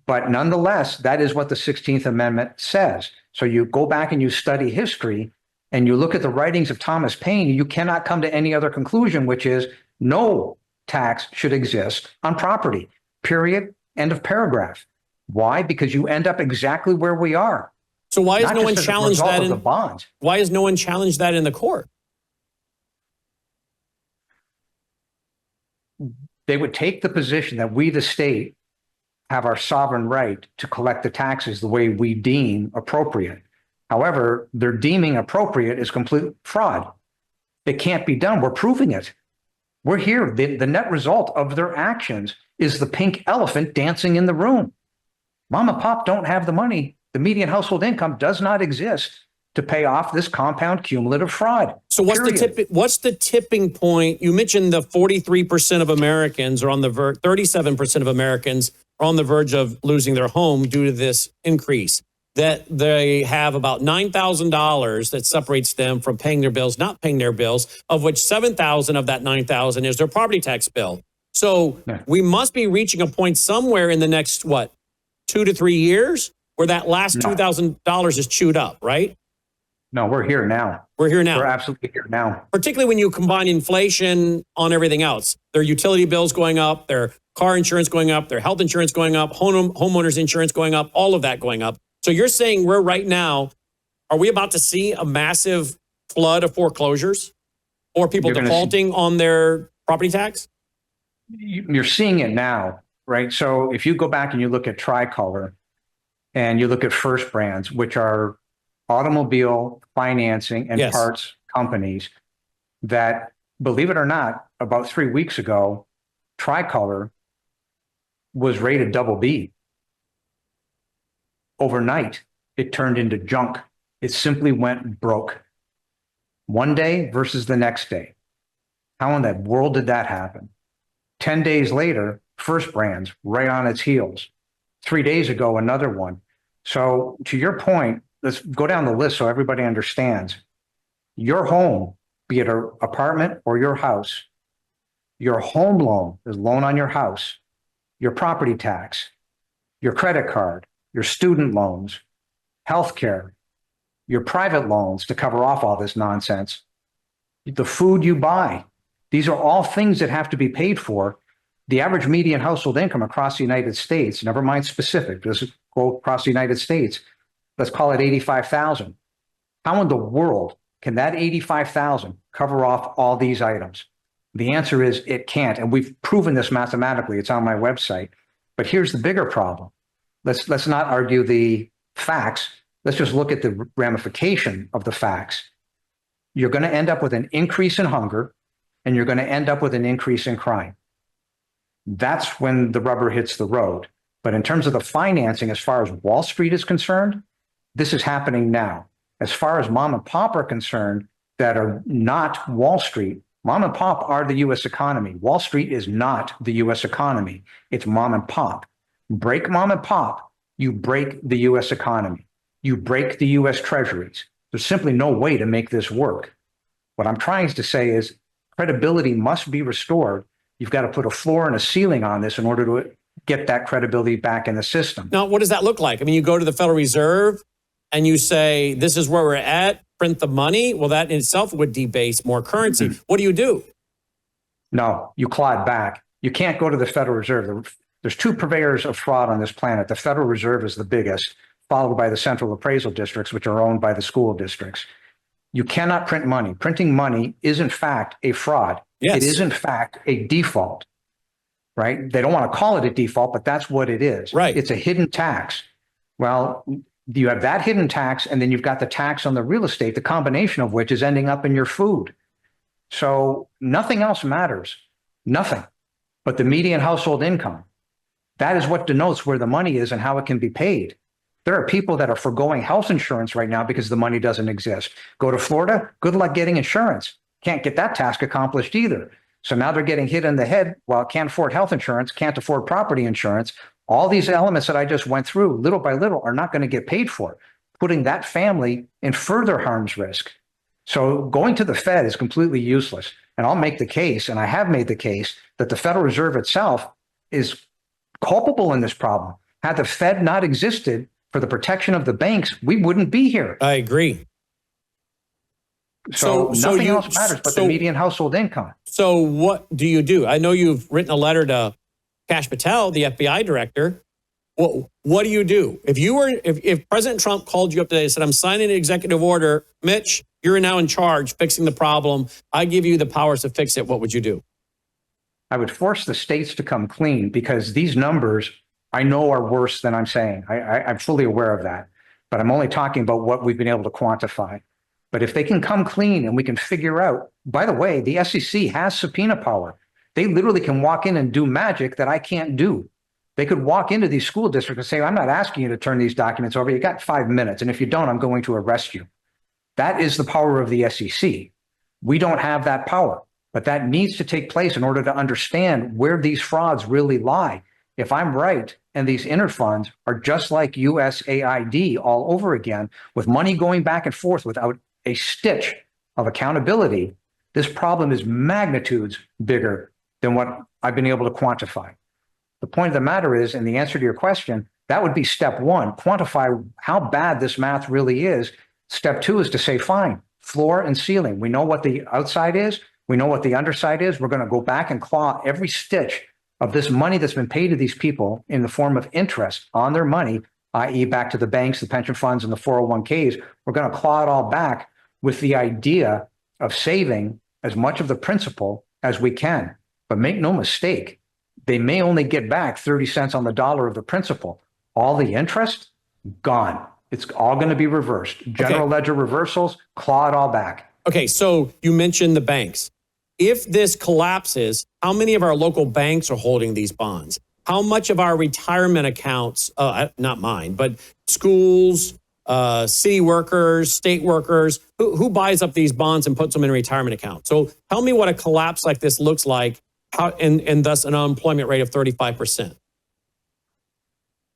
But nonetheless, that is what the 16th Amendment says. So you go back and you study history and you look at the writings of Thomas Paine, you cannot come to any other conclusion, which is no tax should exist on property, period, end of paragraph. Why? Because you end up exactly where we are. So why has no one challenged that in the bonds? Why has no one challenged that in the court? They would take the position that we, the state, have our sovereign right to collect the taxes the way we deem appropriate. However, their deeming appropriate is complete fraud. It can't be done. We're proving it. We're here. The net result of their actions is the pink elephant dancing in the room. Mom and pop don't have the money. The median household income does not exist to pay off this compound cumulative fraud. So what's the tipping point? You mentioned the 43% of Americans are on the 37% of Americans are on the verge of losing their home due to this increase. That they have about $9,000 that separates them from paying their bills, not paying their bills, of which $7,000 of that $9,000 is their property tax bill. So we must be reaching a point somewhere in the next, 2 to 3 years where that last $2,000 is chewed up, right? No, we're here now. We're here now. We're absolutely here now. Particularly when you combine inflation on everything else. Their utility bills going up, their car insurance going up, their health insurance going up, homeowners insurance going up, all of that going up. So you're saying we're right now, are we about to see a massive flood of foreclosures or people defaulting on their property tax? You're seeing it now, right? So if you go back and you look at Tricolor and you look at First Brands, which are automobile financing and parts companies that, believe it or not, about 3 weeks ago, Tricolor was rated double B. Overnight, it turned into junk. It simply went broke. One day versus the next day. How in the world did that happen? 10 days later, First Brands right on its heels. 3 days ago, another one. So to your point, let's go down the list so everybody understands. Your home, be it an apartment or your house, your home loan is loan on your house, your property tax, your credit card, your student loans, healthcare, your private loans to cover off all this nonsense, the food you buy. These are all things that have to be paid for. The average median household income across the United States, never mind specific, just go across the United States, let's call it 85,000. How in the world can that 85,000 cover off all these items? The answer is it can't. And we've proven this mathematically. It's on my website. But here's the bigger problem. Let's not argue the facts. Let's just look at the ramification of the facts. You're going to end up with an increase in hunger, and you're going to end up with an increase in crime. That's when the rubber hits the road. But in terms of the financing, as far as Wall Street is concerned, this is happening now. As far as mom and pop are concerned that are not Wall Street, mom and pop are the U.S. economy. Wall Street is not the U.S. economy. It's mom and pop. Break mom and pop, you break the U.S. economy. You break the U.S. treasuries. There's simply no way to make this work. What I'm trying to say is credibility must be restored. You've got to put a floor and a ceiling on this in order to get that credibility back in the system. Now, what does that look like? I mean, you go to the Federal Reserve and you say, this is where we're at, print the money. Well, that in itself would debase more currency. What do you do? No, you claw it back. You can't go to the Federal Reserve. There's two purveyors of fraud on this planet. The Federal Reserve is the biggest, followed by the central appraisal districts, which are owned by the school districts. You cannot print money. Printing money is, in fact, a fraud. Yes. It is, in fact, a default, right? They don't want to call it a default, but that's what it is. Right. It's a hidden tax. Well, you have that hidden tax, and then you've got the tax on the real estate, the combination of which is ending up in your food. So nothing else matters. Nothing but the median household income. That is what denotes where the money is and how it can be paid. There are people that are foregoing health insurance right now because the money doesn't exist. Go to Florida, good luck getting insurance. Can't get that task accomplished either. So now they're getting hit in the head while can't afford health insurance, can't afford property insurance. All these elements that I just went through, little by little, are not going to get paid for, putting that family in further harm's risk. So going to the Fed is completely useless. And I'll make the case, and I have made the case, that the Federal Reserve itself is culpable in this problem. Had the Fed not existed for the protection of the banks, we wouldn't be here. I agree. So nothing else matters but the median household income. So what do you do? I know you've written a letter to Kash Patel, the FBI director. What do you do? If President Trump called you up today and said, I'm signing an executive order, Mitch, you're now in charge fixing the problem. I give you the powers to fix it. What would you do? I would force the states to come clean, because these numbers I know are worse than I'm saying. I'm fully aware of that, but I'm only talking about what we've been able to quantify. But if they can come clean and we can figure out, by the way, the SEC has subpoena power. They literally can walk in and do magic that I can't do. They could walk into these school districts and say, I'm not asking you to turn these documents over. You got 5 minutes. And if you don't, I'm going to arrest you. That is the power of the SEC. We don't have that power, but that needs to take place in order to understand where these frauds really lie. If I'm right, and these inner funds are just like USAID all over again, with money going back and forth without a stitch of accountability, this problem is magnitudes bigger than what I've been able to quantify. The point of the matter is, and the answer to your question, that would be step one: quantify how bad this math really is. Step two is to say, fine, floor and ceiling. We know what the outside is. We know what the underside is. We're going to go back and claw every stitch of this money that's been paid to these people in the form of interest on their money, i.e. back to the banks, the pension funds, and the 401ks. We're going to claw it all back with the idea of saving as much of the principal as we can. But make no mistake, they may only get back 30 cents on the dollar of the principal. All the interest, gone. It's all going to be reversed. General ledger reversals, claw it all back. Okay, so you mentioned the banks. If this collapses, how many of our local banks are holding these bonds? How much of our retirement accounts, not mine, but schools, city workers, state workers, who buys up these bonds and puts them in a retirement account? So tell me what a collapse like this looks like, and thus an unemployment rate of 35%.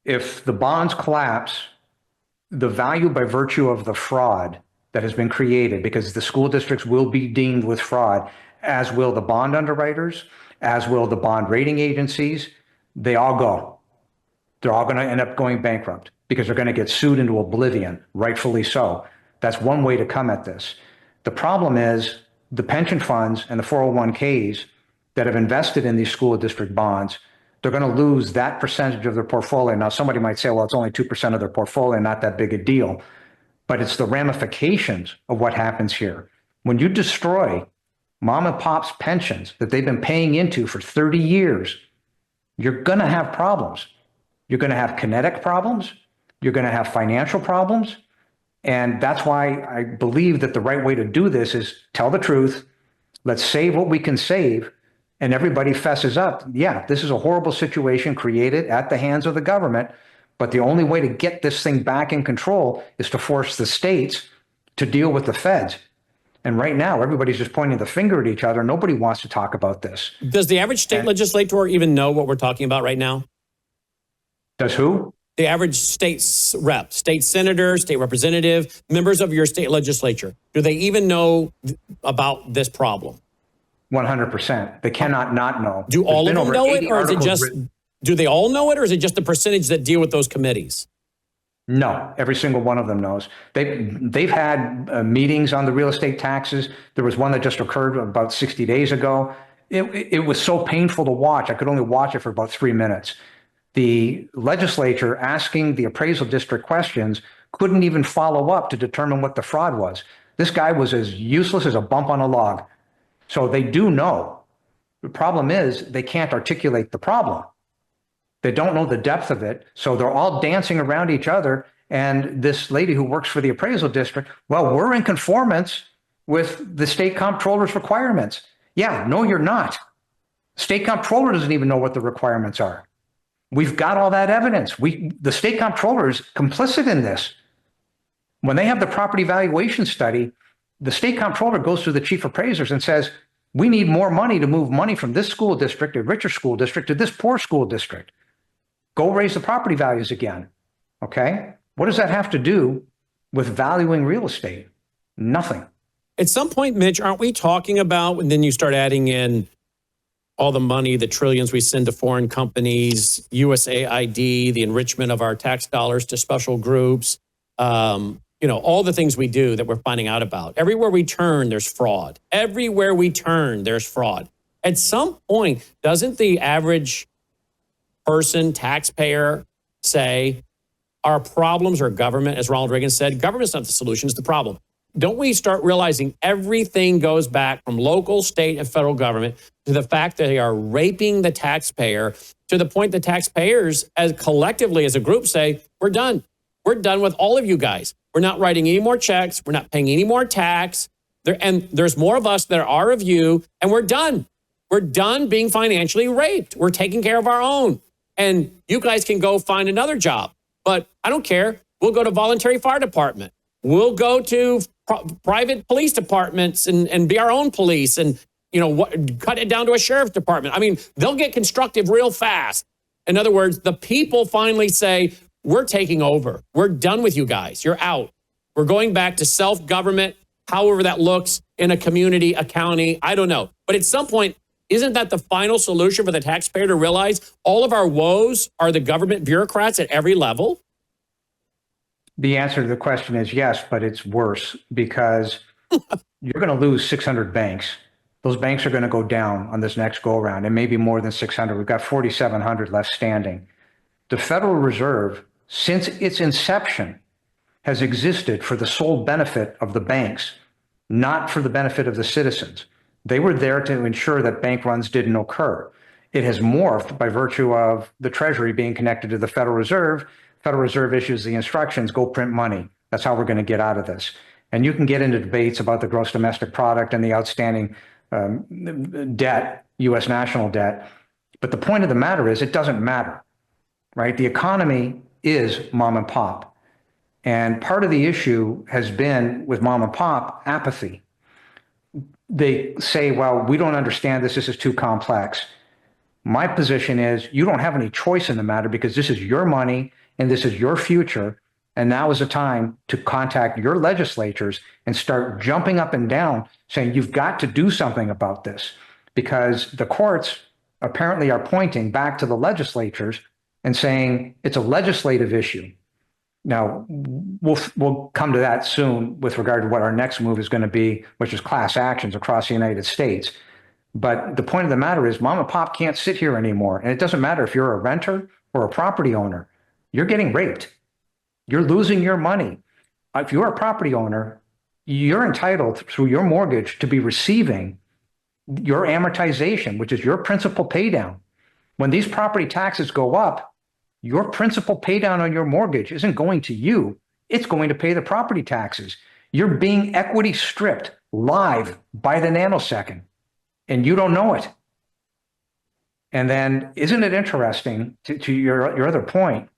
If the bonds collapse, the value by virtue of the fraud that has been created, because the school districts will be deemed with fraud, as will the bond underwriters, as will the bond rating agencies, they all go. They're all going to end up going bankrupt because they're going to get sued into oblivion, rightfully so. That's one way to come at this. The problem is the pension funds and the 401ks that have invested in these school district bonds, they're going to lose that percentage of their portfolio. Now, somebody might say, well, it's only 2% of their portfolio, not that big a deal. But it's the ramifications of what happens here. When you destroy mom and pop's pensions that they've been paying into for 30 years, you're going to have problems. You're going to have kinetic problems. You're going to have financial problems. And that's why I believe that the right way to do this is tell the truth. Let's save what we can save. And everybody fesses up. Yeah, this is a horrible situation created at the hands of the government. But the only way to get this thing back in control is to force the states to deal with the feds. And right now, everybody's just pointing the finger at each other. Nobody wants to talk about this. Does the average state legislator even know what we're talking about right now? Does who? The average state rep, state senator, state representative, members of your state legislature. Do they even know about this problem? 100%. They cannot not know. Do all of them know it, or is it just... Do they all know it, or is it just the percentage that deal with those committees? No, every single one of them knows. They've had meetings on the real estate taxes. There was one that just occurred about 60 days ago. It was so painful to watch. I could only watch it for about 3 minutes. The legislature asking the appraisal district questions couldn't even follow up to determine what the fraud was. This guy was as useless as a bump on a log. So they do know. The problem is they can't articulate the problem. They don't know the depth of it, so they're all dancing around each other. And this lady who works for the appraisal district, well, we're in conformance with the state comptroller's requirements. Yeah, no, you're not. State comptroller doesn't even know what the requirements are. We've got all that evidence. The state comptroller is complicit in this. When they have the property valuation study, the state comptroller goes to the chief appraisers and says, we need more money to move money from this school district, a richer school district, to this poor school district. Go raise the property values again. Okay? What does that have to do with valuing real estate? Nothing. At some point, Mitch, aren't we talking about, and then you start adding in all the money, the trillions we send to foreign companies, USAID, the enrichment of our tax dollars to special groups, all the things we do that we're finding out about. Everywhere we turn, there's fraud. Everywhere we turn, there's fraud. At some point, doesn't the average person, taxpayer, say our problems are government? As Ronald Reagan said, government's not the solution, it's the problem. Don't we start realizing everything goes back from local, state, and federal government to the fact that they are raping the taxpayer to the point that taxpayers, as collectively as a group, say, we're done. We're done with all of you guys. We're not writing any more checks. We're not paying any more tax. And there's more of us than there are of you, and we're done. We're done being financially raped. We're taking care of our own. And you guys can go find another job. But I don't care. We'll go to voluntary fire department. We'll go to private police departments and be our own police and, cut it down to a sheriff's department. I mean, they'll get constructive real fast. In other words, the people finally say, we're taking over. We're done with you guys. You're out. We're going back to self-government, however that looks, in a community, a county. I don't know. But at some point, isn't that the final solution for the taxpayer to realize all of our woes are the government bureaucrats at every level? The answer to the question is yes, but it's worse because you're going to lose 600 banks. Those banks are going to go down on this next go around, and maybe more than 600. We've got 4,700 left standing. The Federal Reserve, since its inception, has existed for the sole benefit of the banks, not for the benefit of the citizens. They were there to ensure that bank runs didn't occur. It has morphed by virtue of the Treasury being connected to the Federal Reserve. Federal Reserve issues the instructions, go print money. That's how we're going to get out of this. And you can get into debates about the gross domestic product and the outstanding debt, U.S. national debt. But the point of the matter is it doesn't matter, right? The economy is mom and pop. And part of the issue has been with mom and pop apathy. They say, well, we don't understand this. This is too complex. My position is you don't have any choice in the matter because this is your money and this is your future. And now is the time to contact your legislatures and start jumping up and down saying you've got to do something about this, because the courts apparently are pointing back to the legislatures and saying it's a legislative issue. Now, we'll come to that soon with regard to what our next move is going to be, which is class actions across the United States. But the point of the matter is mom and pop can't sit here anymore. And it doesn't matter if you're a renter or a property owner. You're getting raped. You're losing your money. If you're a property owner, you're entitled through your mortgage to be receiving your amortization, which is your principal pay down. When these property taxes go up, your principal pay down on your mortgage isn't going to you. It's going to pay the property taxes. You're being equity stripped live by the nanosecond, and you don't know it. And then isn't it interesting to your other point?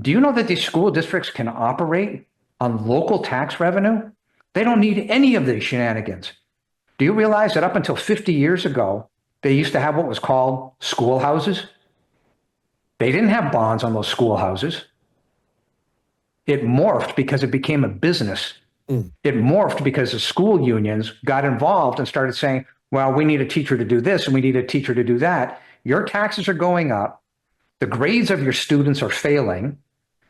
Do you know that these school districts can operate on local tax revenue? They don't need any of these shenanigans. Do you realize that up until 50 years ago, they used to have what was called schoolhouses? They didn't have bonds on those schoolhouses. It morphed because it became a business. It morphed because the school unions got involved and started saying, well, we need a teacher to do this and we need a teacher to do that. Your taxes are going up. The grades of your students are failing.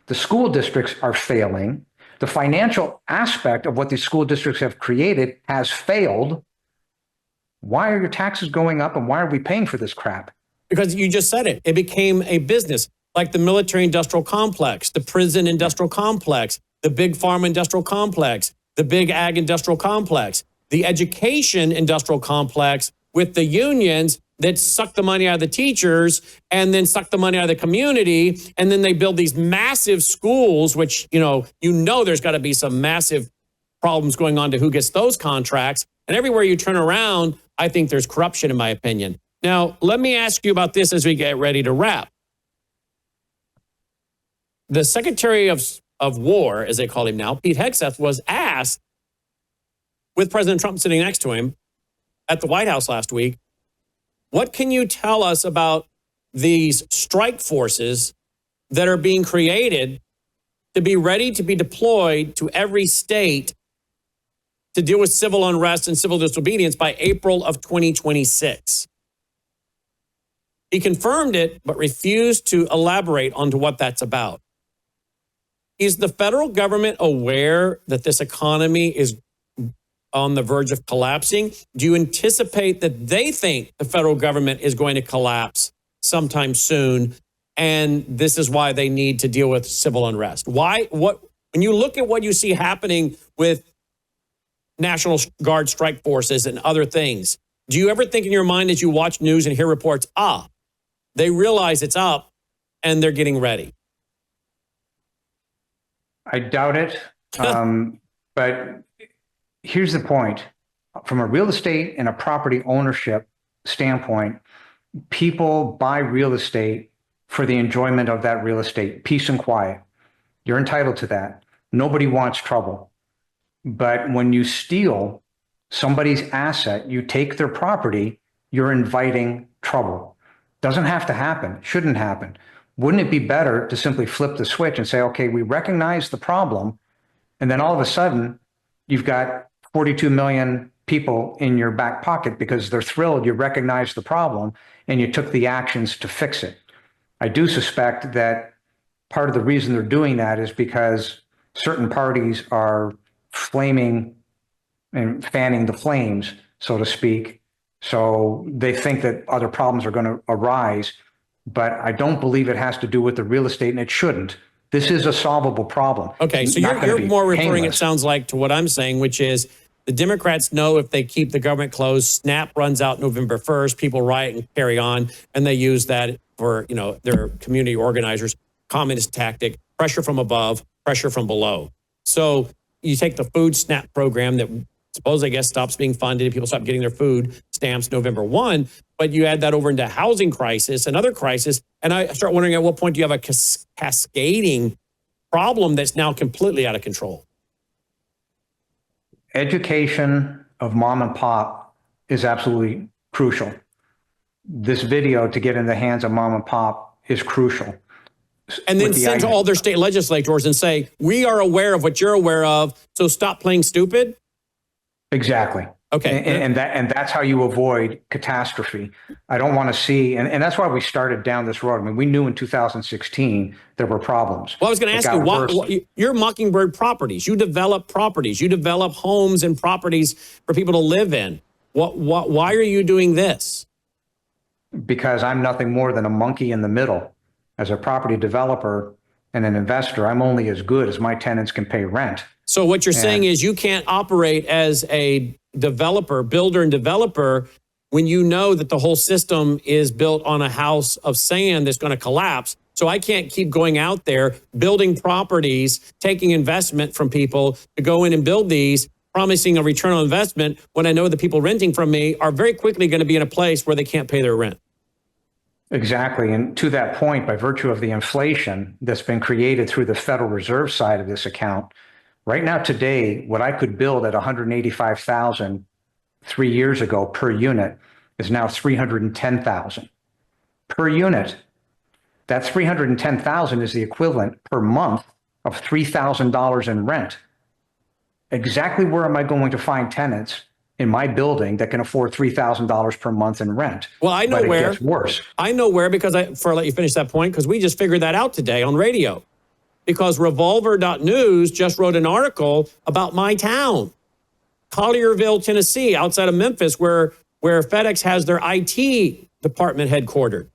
The school districts are failing. The financial aspect of what these school districts have created has failed. Why are your taxes going up and why are we paying for this crap? Because you just said it. It became a business, like the military industrial complex, the prison industrial complex, the big farm industrial complex, the big ag industrial complex, the education industrial complex with the unions that suck the money out of the teachers and then suck the money out of the community. And then they build these massive schools, which, you know there's got to be some massive problems going on to who gets those contracts. And everywhere you turn around, I think there's corruption, in my opinion. Now, let me ask you about this as we get ready to wrap. The Secretary of War, as they call him now, Pete Hegseth, was asked, with President Trump sitting next to him at the White House last week, what can you tell us about these strike forces that are being created to be ready to be deployed to every state to deal with civil unrest and civil disobedience by April of 2026? He confirmed it, but refused to elaborate onto what that's about. Is the federal government aware that this economy is on the verge of collapsing? Do you anticipate that they think the federal government is going to collapse sometime soon, and this is why they need to deal with civil unrest? When you look at what you see happening with National Guard strike forces and other things, do you ever think in your mind as you watch news and hear reports, they realize it's up and they're getting ready? I doubt it. But here's the point. From a real estate and a property ownership standpoint, people buy real estate for the enjoyment of that real estate, peace and quiet. You're entitled to that. Nobody wants trouble. But when you steal somebody's asset, you take their property, you're inviting trouble. Doesn't have to happen, shouldn't happen. Wouldn't it be better to simply flip the switch and say, okay, we recognize the problem, and then all of a sudden you've got 42 million people in your back pocket because they're thrilled you recognized the problem and you took the actions to fix it. I do suspect that part of the reason they're doing that is because certain parties are flaming and fanning the flames, so to speak. So they think that other problems are going to arise, but I don't believe it has to do with the real estate, and it shouldn't. This is a solvable problem. Okay, so you're more referring, it sounds like, to what I'm saying, which is the Democrats know if they keep the government closed, SNAP runs out November 1st, people riot and carry on, and they use that for, their community organizers, communist tactic, pressure from above, pressure from below. So you take the food SNAP program that suppose, I guess, stops being funded, people stop getting their food stamps November 1, but you add that over into housing crisis and other crisis, and I start wondering at what point do you have a cascading problem that's now completely out of control? Education of mom and pop is absolutely crucial. This video, to get in the hands of mom and pop, is crucial. And then send to all their state legislators and say, we are aware of what you're aware of, so stop playing stupid? Exactly. Okay. And that's how you avoid catastrophe. I don't want to see, and that's why we started down this road. I mean, we knew in 2016 there were problems. Well, I was going to ask you, you're Mockingbird Properties. You develop properties. You develop homes and properties for people to live in. Why are you doing this? Because I'm nothing more than a monkey in the middle. As a property developer and an investor, I'm only as good as my tenants can pay rent. So what you're saying is you can't operate as a developer, builder and developer, when you know that the whole system is built on a house of sand that's going to collapse. So I can't keep going out there, building properties, taking investment from people to go in and build these, promising a return on investment when I know the people renting from me are very quickly going to be in a place where they can't pay their rent. Exactly. And to that point, by virtue of the inflation that's been created through the Federal Reserve side of this account, right now today, what I could build at $185,000 3 years ago per unit is now $310,000 per unit. That $310,000 is the equivalent per month of $3,000 in rent. Exactly where am I going to find tenants in my building that can afford $3,000 per month in rent? Well, I know where. It gets worse. I know where, because before I let you finish that point, because we just figured that out today on radio. Because Revolver.news just wrote an article about my town, Collierville, Tennessee, outside of Memphis, where FedEx has their IT department headquartered.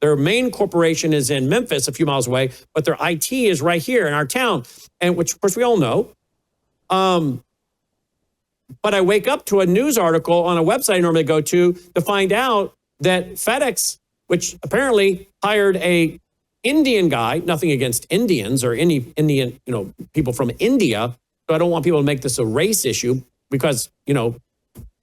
Their main corporation is in Memphis, a few miles away, but their IT is right here in our town, and which, of course, we all know. But I wake up to a news article on a website I normally go to find out that FedEx, which apparently hired a Indian guy, nothing against Indians or any Indian, people from India. So I don't want people to make this a race issue because,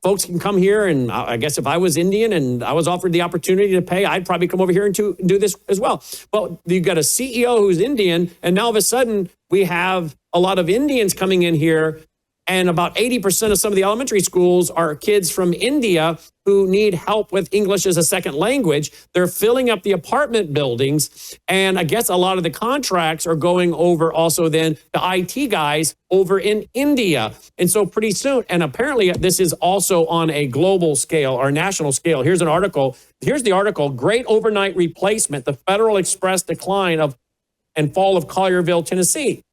folks can come here. And I guess if I was Indian and I was offered the opportunity to pay, I'd probably come over here and do this as well. But you've got a CEO who's Indian. And now all of a sudden we have a lot of Indians coming in here. And about 80% of some of the elementary schools are kids from India who need help with English as a second language. They're filling up the apartment buildings. And I guess a lot of the contracts are going over also then the IT guys over in India. And so pretty soon, and apparently this is also on a global scale or national scale. Here's an article. Here's the article, Great Overnight Replacement, the Federal Express Decline of and Fall of Collierville, Tennessee.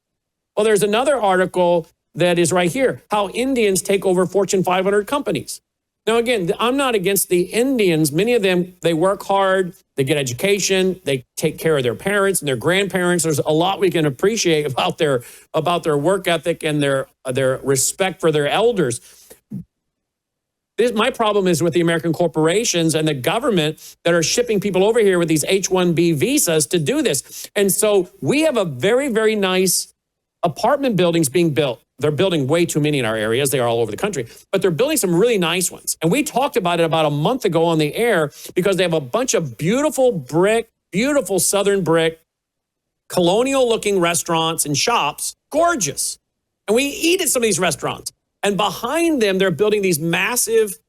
Well, there's another article that is right here, how Indians take over Fortune 500 companies. Now, again, I'm not against the Indians. Many of them, they work hard, they get education, they take care of their parents and their grandparents. There's a lot we can appreciate about their work ethic and their respect for their elders. My problem is with the American corporations and the government that are shipping people over here with these H-1B visas to do this. And so we have a very, very nice apartment buildings being built. They're building way too many in our areas. They are all over the country, but they're building some really nice ones. And we talked about it about a month ago on the air because they have a bunch of beautiful brick, beautiful Southern brick, colonial looking restaurants and shops, gorgeous. And we eat at some of these restaurants. And behind them, they're building these massive,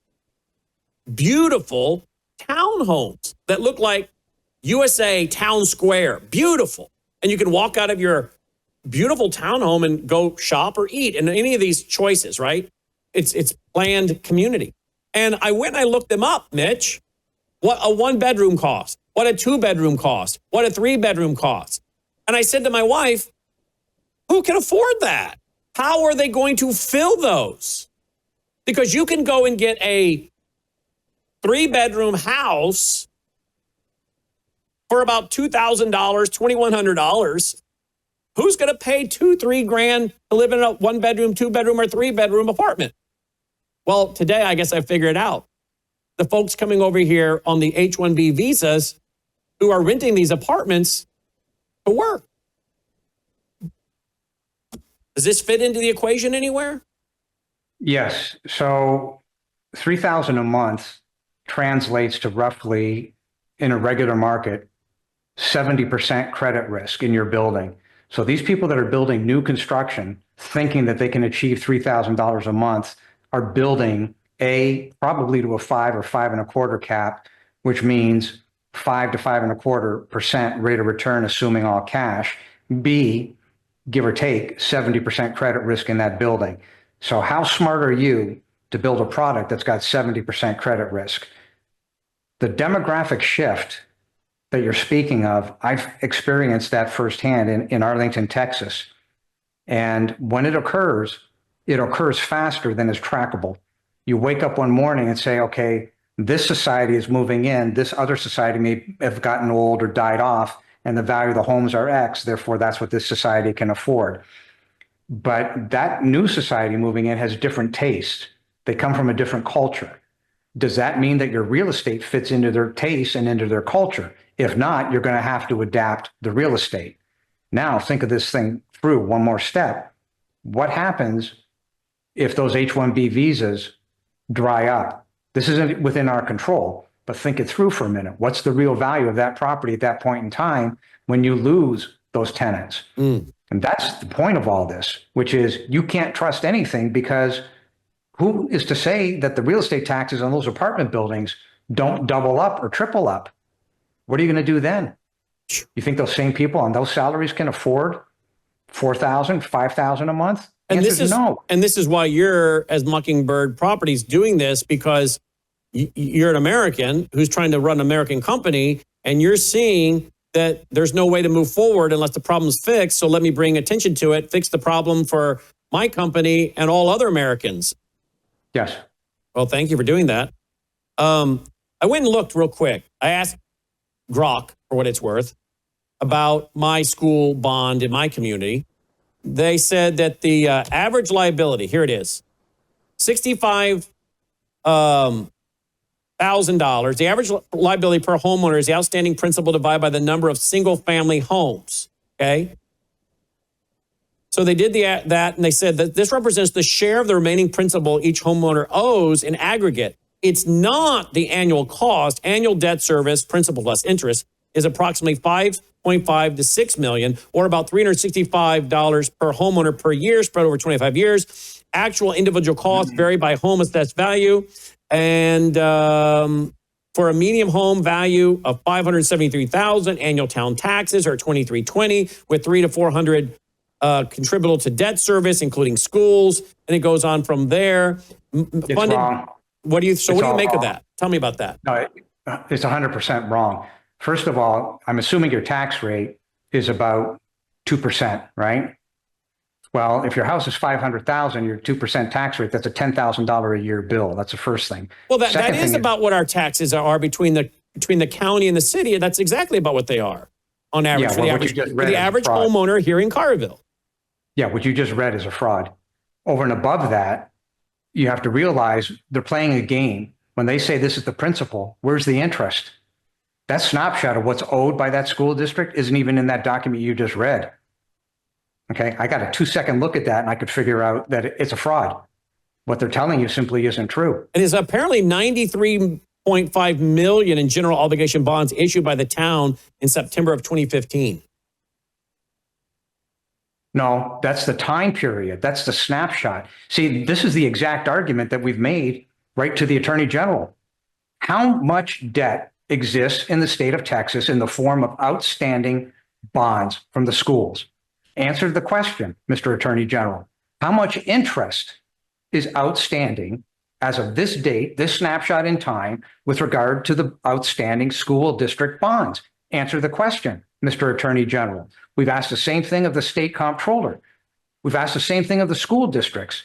beautiful townhomes that look like USA Town Square, beautiful. And you can walk out of your beautiful townhome and go shop or eat in any of these choices, right? It's planned community. And I went and I looked them up, Mitch. What a 1-bedroom cost, what a 2-bedroom cost, what a 3-bedroom cost. And I said to my wife, Who can afford that? How are they going to fill those? Because you can go and get a 3-bedroom house for about $2,000, $2,100. Who's going to pay $2,000-3,000 to live in a 1-bedroom, 2-bedroom, or 3-bedroom apartment? Well, today, I guess I figured it out. The folks coming over here on the H-1B visas who are renting these apartments to work. Does this fit into the equation anywhere? Yes. So $3,000 a month translates to roughly, in a regular market, 70% credit risk in your building. So these people that are building new construction thinking that they can achieve $3,000 a month are building probably to a 5 or 5.25 cap, which means 5 to 5.25% rate of return, assuming all cash. B, give or take 70% credit risk in that building. So how smart are you to build a product that's got 70% credit risk? The demographic shift that you're speaking of, I've experienced that firsthand in Arlington, Texas. And when it occurs faster than is trackable. You wake up one morning and say, okay, this society is moving in, this other society may have gotten old or died off, and the value of the homes are X, therefore that's what this society can afford. But that new society moving in has different tastes. They come from a different culture. Does that mean that your real estate fits into their taste and into their culture? If not, you're going to have to adapt the real estate. Now, think of this thing through one more step. What happens if those H-1B visas dry up? This isn't within our control, but think it through for a minute. What's the real value of that property at that point in time when you lose those tenants? And that's the point of all this, which is you can't trust anything, because who is to say that the real estate taxes on those apartment buildings don't double up or triple up? What are you going to do then? You think those same people on those salaries can afford $4,000, $5,000 a month? And this is no. And this is why you're, as Mockingbird Properties, doing this, because you're an American who's trying to run an American company, and you're seeing that there's no way to move forward unless the problem's fixed. So let me bring attention to it, fix the problem for my company and all other Americans. Yes. Well, thank you for doing that. I went and looked real quick. I asked Grok, for what it's worth, about my school bond in my community. They said that the average liability, here it is, $65,000. The average liability per homeowner is the outstanding principal divided by the number of single-family homes, okay? So they did that, and they said that this represents the share of the remaining principal each homeowner owes in aggregate. It's not the annual cost. Annual debt service, principal plus interest, is approximately $5.5 to $6 million, or about $365 per homeowner per year, spread over 25 years. Actual individual costs vary by home assessed value, and for a medium home value of $573,000, annual town taxes are $2,320, with $300 to $400 contributable to debt service, including schools, and it goes on from there. It's wrong. What do you make of that? Tell me about that. No, it's 100% wrong. First of all, I'm assuming your tax rate is about 2%, right? Well, if your house is $500,000, your 2% tax rate, that's a $10,000 a year bill. That's the first thing. Well, that is about what our taxes are between the county and the city. That's exactly about what they are on average for the average homeowner here in Carville. Yeah, what you just read is a fraud. Over and above that, you have to realize they're playing a game. When they say this is the principal, where's the interest? That snapshot of what's owed by that school district isn't even in that document you just read. Okay, I got a 2-second look at that and I could figure out that it's a fraud. What they're telling you simply isn't true. It is apparently $93.5 million in general obligation bonds issued by the town in September of 2015. No, that's the time period. That's the snapshot. See, this is the exact argument that we've made right to the Attorney General. How much debt exists in the state of Texas in the form of outstanding bonds from the schools? Answer the question, Mr. Attorney General. How much interest is outstanding as of this date, this snapshot in time, with regard to the outstanding school district bonds? Answer the question, Mr. Attorney General. We've asked the same thing of the state comptroller. We've asked the same thing of the school districts.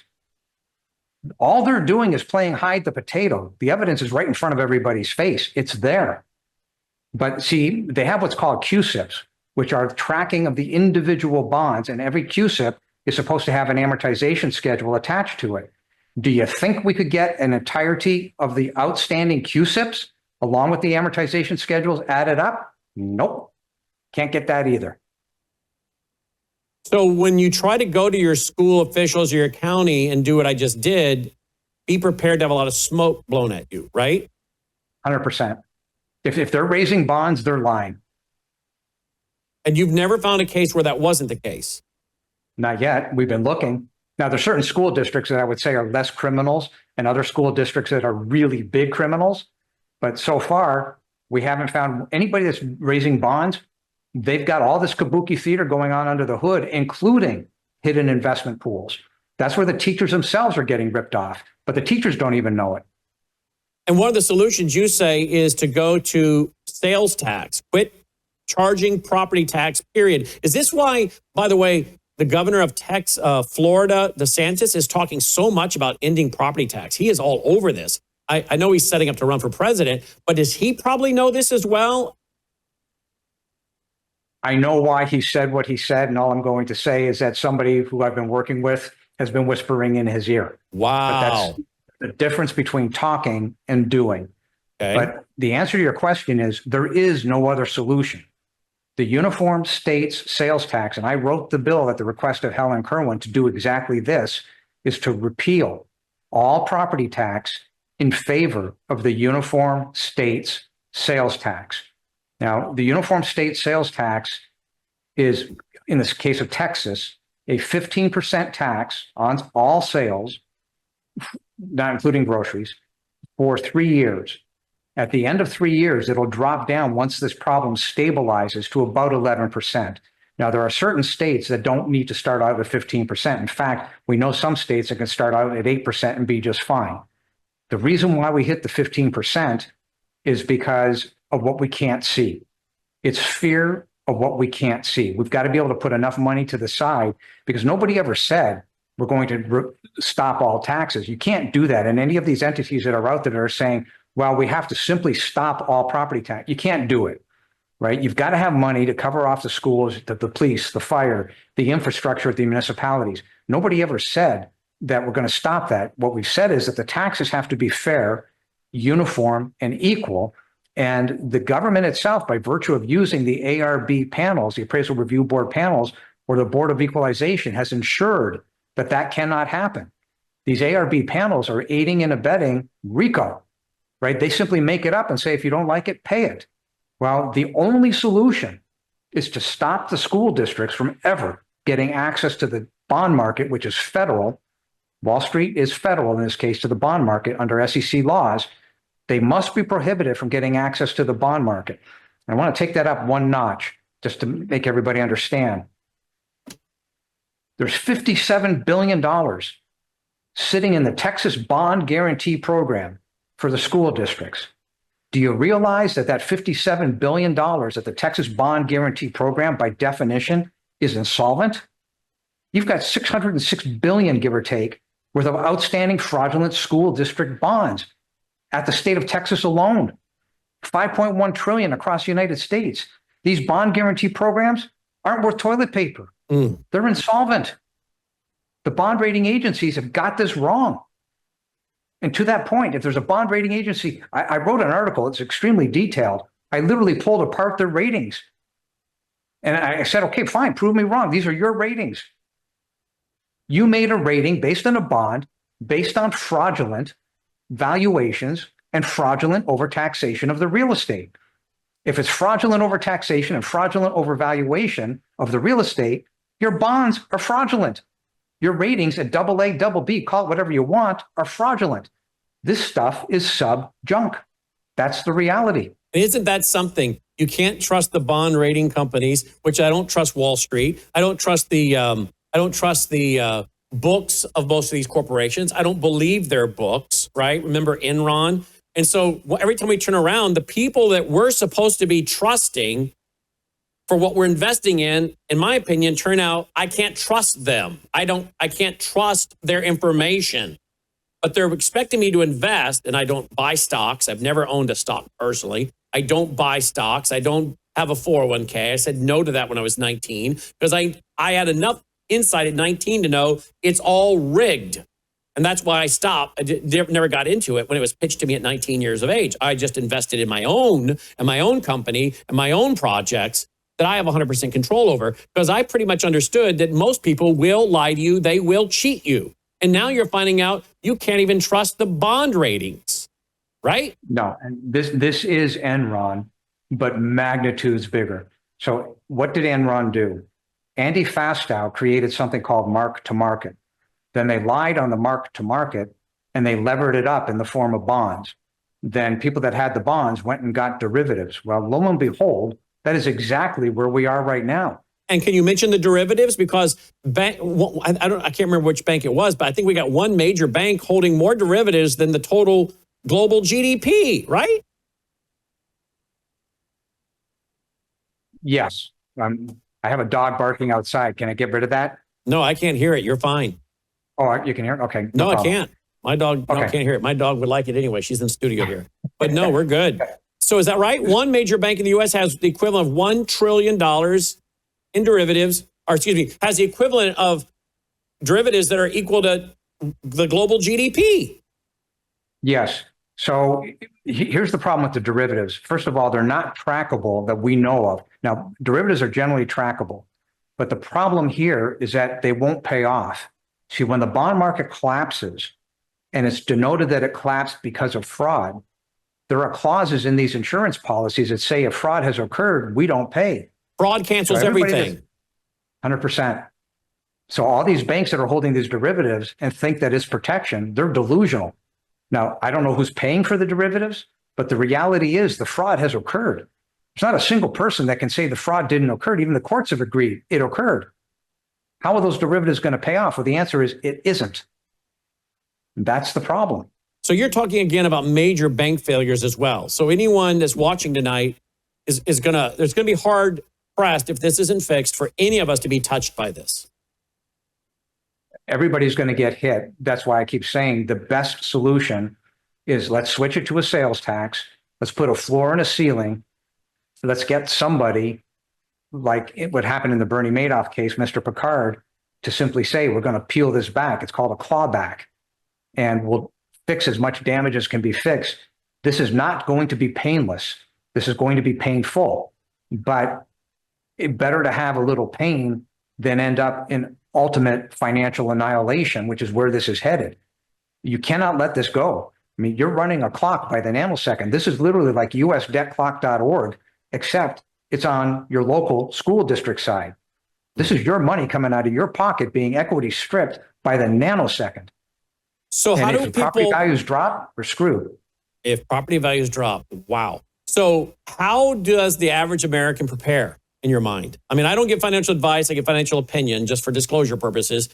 All they're doing is playing hide the potato. The evidence is right in front of everybody's face. It's there. But see, they have what's called QSIPs, which are tracking of the individual bonds, and every QSIP is supposed to have an amortization schedule attached to it. Do you think we could get an entirety of the outstanding QSIPs along with the amortization schedules added up? Nope. Can't get that either. So when you try to go to your school officials or your county and do what I just did, be prepared to have a lot of smoke blown at you, right? 100%. If they're raising bonds, they're lying. And you've never found a case where that wasn't the case? Not yet. We've been looking. Now, there's certain school districts that I would say are less criminals and other school districts that are really big criminals. But so far, we haven't found anybody that's raising bonds. They've got all this kabuki theater going on under the hood, including hidden investment pools. That's where the teachers themselves are getting ripped off, but the teachers don't even know it. And one of the solutions you say is to go to sales tax, quit charging property tax, period. Is this why, by the way, the governor of Florida, DeSantis, is talking so much about ending property tax? He is all over this. I know he's setting up to run for president, but does he probably know this as well? I know why he said what he said, and all I'm going to say is that somebody who I've been working with has been whispering in his ear. Wow. But that's the difference between talking and doing. Okay. But the answer to your question is there is no other solution. The Uniform States Sales Tax, and I wrote the bill at the request of Helen Kerwin to do exactly this, is to repeal all property tax in favor of the Uniform States Sales Tax. Now, the Uniform State Sales Tax is, in this case of Texas, a 15% tax on all sales, not including groceries, for 3 years. At the end of 3 years, it'll drop down once this problem stabilizes to about 11%. Now, there are certain states that don't need to start out at 15%. In fact, we know some states that can start out at 8% and be just fine. The reason why we hit the 15% is because of what we can't see. It's fear of what we can't see. We've got to be able to put enough money to the side because nobody ever said we're going to stop all taxes. You can't do that. And any of these entities that are out there that are saying, well, we have to simply stop all property tax. You can't do it, right? You've got to have money to cover off the schools, the police, the fire, the infrastructure at the municipalities. Nobody ever said that we're going to stop that. What we've said is that the taxes have to be fair, uniform, and equal. And the government itself, by virtue of using the ARB panels, the Appraisal Review Board panels, or the Board of Equalization, has ensured that that cannot happen. These ARB panels are aiding and abetting RICO, right? They simply make it up and say, if you don't like it, pay it. Well, the only solution is to stop the school districts from ever getting access to the bond market, which is federal. Wall Street is federal in this case to the bond market under SEC laws. They must be prohibited from getting access to the bond market. I want to take that up one notch just to make everybody understand. There's $57 billion sitting in the Texas Bond Guarantee Program for the school districts. Do you realize that that $57 billion that the Texas Bond Guarantee Program, by definition, is insolvent? You've got $606 billion, give or take, worth of outstanding fraudulent school district bonds at the state of Texas alone. $5.1 trillion across the United States. These bond guarantee programs aren't worth toilet paper. They're insolvent. The bond rating agencies have got this wrong. And to that point, if there's a bond rating agency, I wrote an article, it's extremely detailed. I literally pulled apart their ratings. And I said, okay, fine, prove me wrong. These are your ratings. You made a rating based on a bond, based on fraudulent valuations and fraudulent overtaxation of the real estate. If it's fraudulent overtaxation and fraudulent overvaluation of the real estate, your bonds are fraudulent. Your ratings at AA, BB, call it whatever you want, are fraudulent. This stuff is sub-junk. That's the reality. Isn't that something? You can't trust the bond rating companies, which I don't trust Wall Street. I don't trust the books of most of these corporations. I don't believe their books, right? Remember Enron? And so every time we turn around, the people that we're supposed to be trusting for what we're investing in my opinion, turn out I can't trust them. I can't trust their information. But they're expecting me to invest, and I don't buy stocks. I've never owned a stock personally. I don't buy stocks. I don't have a 401k. I said no to that when I was 19 because I had enough insight at 19 to know it's all rigged. And that's why I stopped. I never got into it when it was pitched to me at 19 years of age. I just invested in my own company and my own projects that I have 100% control over because I pretty much understood that most people will lie to you. They will cheat you. And now you're finding out you can't even trust the bond ratings, right? No, and this is Enron, but magnitudes bigger. So what did Enron do? Andy Fastow created something called mark-to-market. Then they lied on the mark-to-market and they levered it up in the form of bonds. Then people that had the bonds went and got derivatives. Well, lo and behold, that is exactly where we are right now. And can you mention the derivatives? Because I can't remember which bank it was, but I think we got one major bank holding more derivatives than the total global GDP, right? Yes. I have a dog barking outside. Can I get rid of that? No, I can't hear it. You're fine. Oh, you can hear it? Okay. No, I problem. can't. My dog can't hear it. My dog would like it anyway. She's in the studio here. But no, we're good. So is that right? One major bank in the U.S. has the equivalent of $1 trillion in derivatives, or excuse me, has the equivalent of derivatives that are equal to the global GDP. Yes. So here's the problem with the derivatives. First of all, they're not trackable that we know of. Now, derivatives are generally trackable, but the problem here is that they won't pay off. See, when the bond market collapses and it's denoted that it collapsed because of fraud, there are clauses in these insurance policies that say if fraud has occurred, we don't pay. Fraud cancels everything. 100%. So all these banks that are holding these derivatives and think that it's protection, they're delusional. Now, I don't know who's paying for the derivatives, but the reality is the fraud has occurred. There's not a single person that can say the fraud didn't occur. Even the courts have agreed it occurred. How are those derivatives going to pay off? Well, the answer is it isn't. That's the problem. So you're talking again about major bank failures as well. So anyone that's watching tonight there's going to be hard pressed if this isn't fixed for any of us to be touched by this. Everybody's going to get hit. That's why I keep saying the best solution is let's switch it to a sales tax. Let's put a floor and a ceiling. Let's get somebody like it would happen in the Bernie Madoff case, Mr. Picard, to simply say, we're going to peel this back. It's called a clawback. And we'll fix as much damage as can be fixed. This is not going to be painless. This is going to be painful, but it's better to have a little pain than end up in ultimate financial annihilation, which is where this is headed. You cannot let this go. I mean, you're running a clock by the nanosecond. This is literally like usdebtclock.org, except it's on your local school district side. This is your money coming out of your pocket being equity stripped by the nanosecond. So how do if property values drop, we're screwed. If property values drop, wow. So how does the average American prepare in your mind? I mean, I don't give financial advice. I give financial opinion just for disclosure purposes.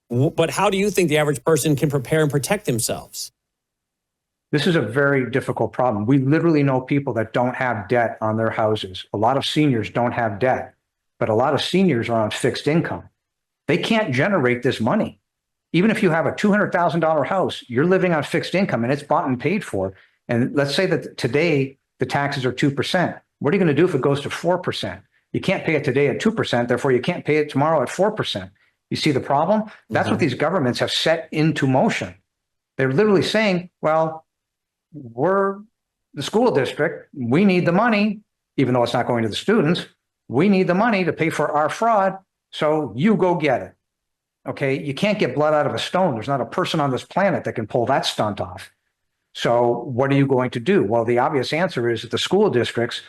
But how do you think the average person can prepare and protect themselves? This is a very difficult problem. We literally know people that don't have debt on their houses. A lot of seniors don't have debt, but a lot of seniors are on fixed income. They can't generate this money. Even if you have a $200,000 house, you're living on fixed income and it's bought and paid for. And let's say that today the taxes are 2%. What are you going to do if it goes to 4%? You can't pay it today at 2%. Therefore, you can't pay it tomorrow at 4%. You see the problem? That's what these governments have set into motion. They're literally saying, well, we're the school district. We need the money, even though it's not going to the students. We need the money to pay for our fraud. So you go get it. Okay, you can't get blood out of a stone. There's not a person on this planet that can pull that stunt off. So what are you going to do? Well, the obvious answer is that the school districts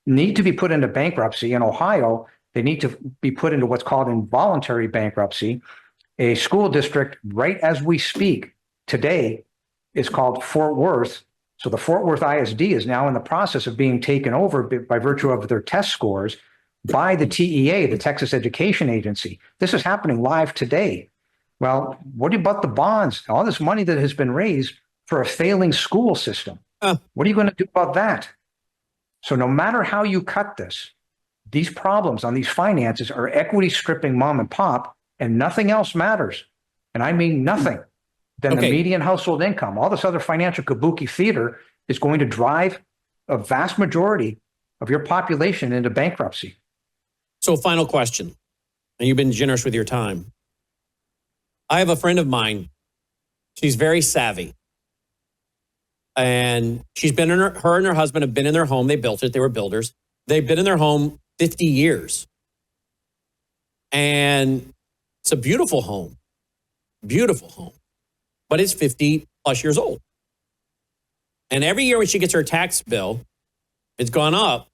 need to be put into bankruptcy. In Ohio, they need to be put into what's called involuntary bankruptcy. A school district, right as we speak today, is called Fort Worth. So the Fort Worth ISD is now in the process of being taken over by virtue of their test scores by the TEA, the Texas Education Agency. This is happening live today. Well, what about the bonds? All this money that has been raised for a failing school system. What are you going to do about that? So no matter how you cut this, these problems on these finances are equity stripping mom and pop, and nothing else matters. And I mean nothing than the median household income. All this other financial kabuki theater is going to drive a vast majority of your population into bankruptcy. So final question, and you've been generous with your time. I have a friend of mine. She's very savvy. And she's been in her and her husband have been in their home. They built it. They were builders. They've been in their home 50 years. And it's a beautiful home, but it's 50 plus years old. And every year when she gets her tax bill, it's gone up.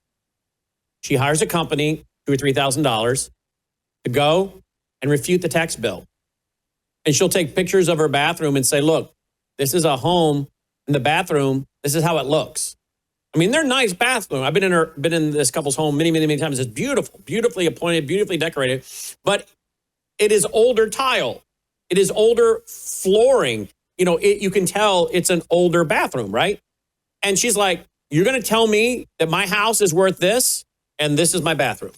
She hires a company, $2,000 or $3,000 to go and refute the tax bill. And she'll take pictures of her bathroom and say, look, this is a home in the bathroom. This is how it looks. I mean, they're nice bathroom. I've been in this couple's home many, many, many times. It's beautiful, beautifully appointed, beautifully decorated, but it is older tile. It is older flooring. You know, you can tell it's an older bathroom, right? And she's like, you're going to tell me that my house is worth this and this is my bathroom.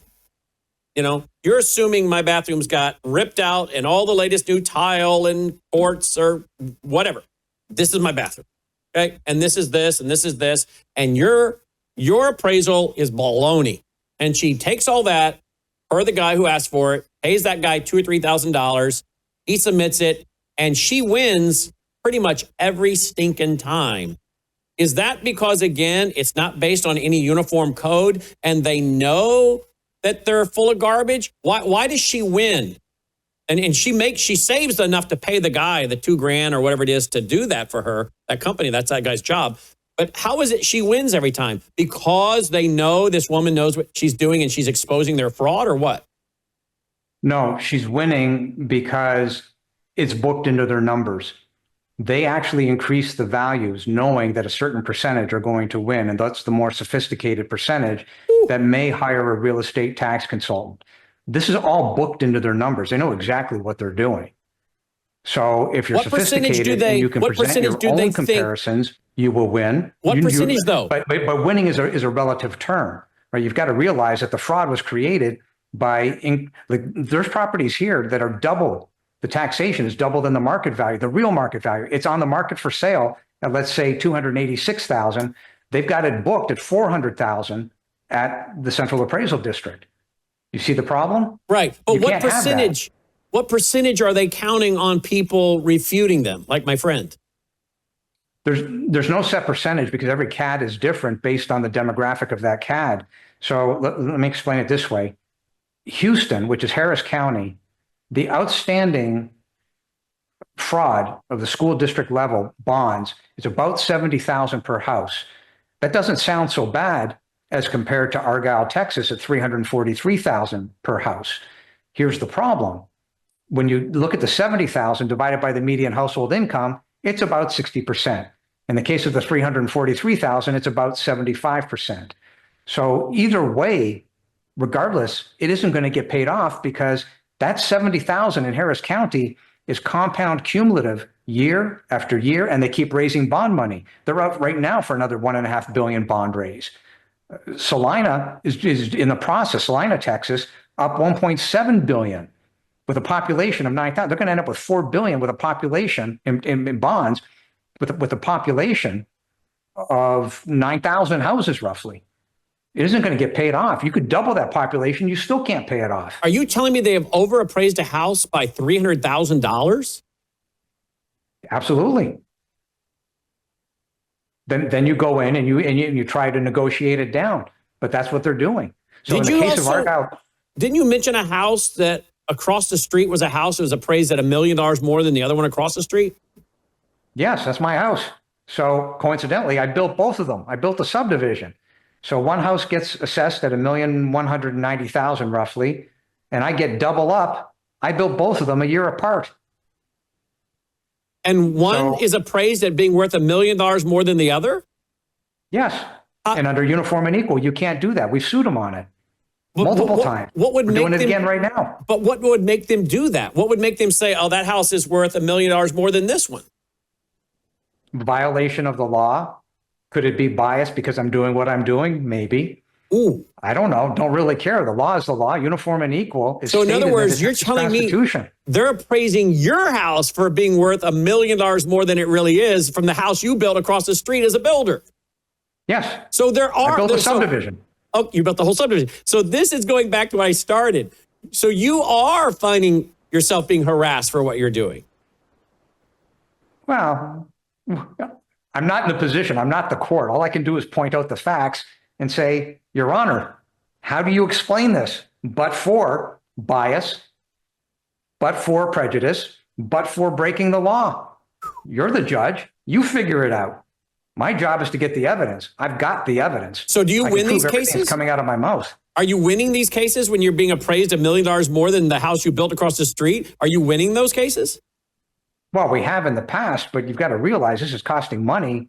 You know, you're assuming my bathroom's got ripped out and all the latest new tile and quartz or whatever. This is my bathroom. Okay. And this is this and this is this. And your appraisal is baloney. And she takes all that, her, the guy who asked for it, pays that guy $2,000 or $3,000. He submits it and she wins pretty much every stinking time. Is that because, again, it's not based on any uniform code and they know that they're full of garbage? Why does she win? And she saves enough to pay the guy the $2,000 or whatever it is to do that for her, that company, that's that guy's job. But how is it she wins every time? Because they know this woman knows what she's doing and she's exposing their fraud, or what? No, she's winning because it's booked into their numbers. They actually increase the values knowing that a certain percentage are going to win. And that's the more sophisticated percentage that may hire a real estate tax consultant. This is all booked into their numbers. They know exactly what they're doing. So if you're sophisticated and you can present your own comparisons, you will win. What percentage though? But winning is a relative term, right? You've got to realize that the fraud was created by, there's properties here that are double. The taxation is double than the market value, the real market value. It's on the market for sale at, let's say, $286,000. They've got it booked at $400,000 at the Central Appraisal District. You see the problem? Right. But what percentage? What percentage are they counting on people refuting them, like my friend? There's no set percentage because every CAD is different based on the demographic of that CAD. So let me explain it this way. Houston, which is Harris County, the outstanding fraud of the school district level bonds is about $70,000 per house. That doesn't sound so bad as compared to Argyle, Texas at $343,000 per house. Here's the problem. When you look at the $70,000 divided by the median household income, it's about 60%. In the case of the $343,000, it's about 75%. So either way, regardless, it isn't going to get paid off because that $70,000 in Harris County is compound cumulative year after year, and they keep raising bond money. They're out right now for another $1.5 billion bond raise. Salina is in the process. Salina, Texas, up $1.7 billion with a population of 9,000. They're going to end up with $4 billion with a population in bonds with a population of 9,000 houses roughly. It isn't going to get paid off. You could double that population. You still can't pay it off. Are you telling me they have overappraised a house by $300,000? Absolutely. Then you go in and you try to negotiate it down, but that's what they're doing. So in the case of Argyle, didn't you mention a house that across the street was a house that was appraised at $1 million more than the other one across the street? Yes, that's my house. So coincidentally, I built both of them. I built a subdivision. So one house gets assessed at $1,190,000 roughly, and I get double up. I built both of them a year apart. And one is appraised at being worth $1 million more than the other? Yes. And under uniform and equal, you can't do that. We've sued them on it multiple times. We're doing it again right now. But what would make them do that? What would make them say, oh, that house is worth $1 million more than this one? Violation of the law. Could it be biased because I'm doing what I'm doing? Maybe. Ooh. I don't know. Don't really care. The law is the law, uniform and equal. It's So in stated other that words, it's you're the telling me Constitution. they're appraising your house for being worth $1 million more than it really is from the house you built across the street as a builder. Yes. So there are. I built a subdivision. Oh, you built the whole subdivision. So this is going back to when I started. So you are finding yourself being harassed for what you're doing. Well, I'm not in the position. I'm not the court. All I can do is point out the facts and say, Your Honor, how do you explain this? But for bias, but for prejudice, but for breaking the law. You're the judge. You figure it out. My job is to get the evidence. I've got the evidence. So do you win these everything's cases? Coming out of my mouth. Are you winning these cases when you're being appraised $1 million more than the house you built across the street? Are you winning those cases? Well, we have in the past, but you've got to realize this is costing money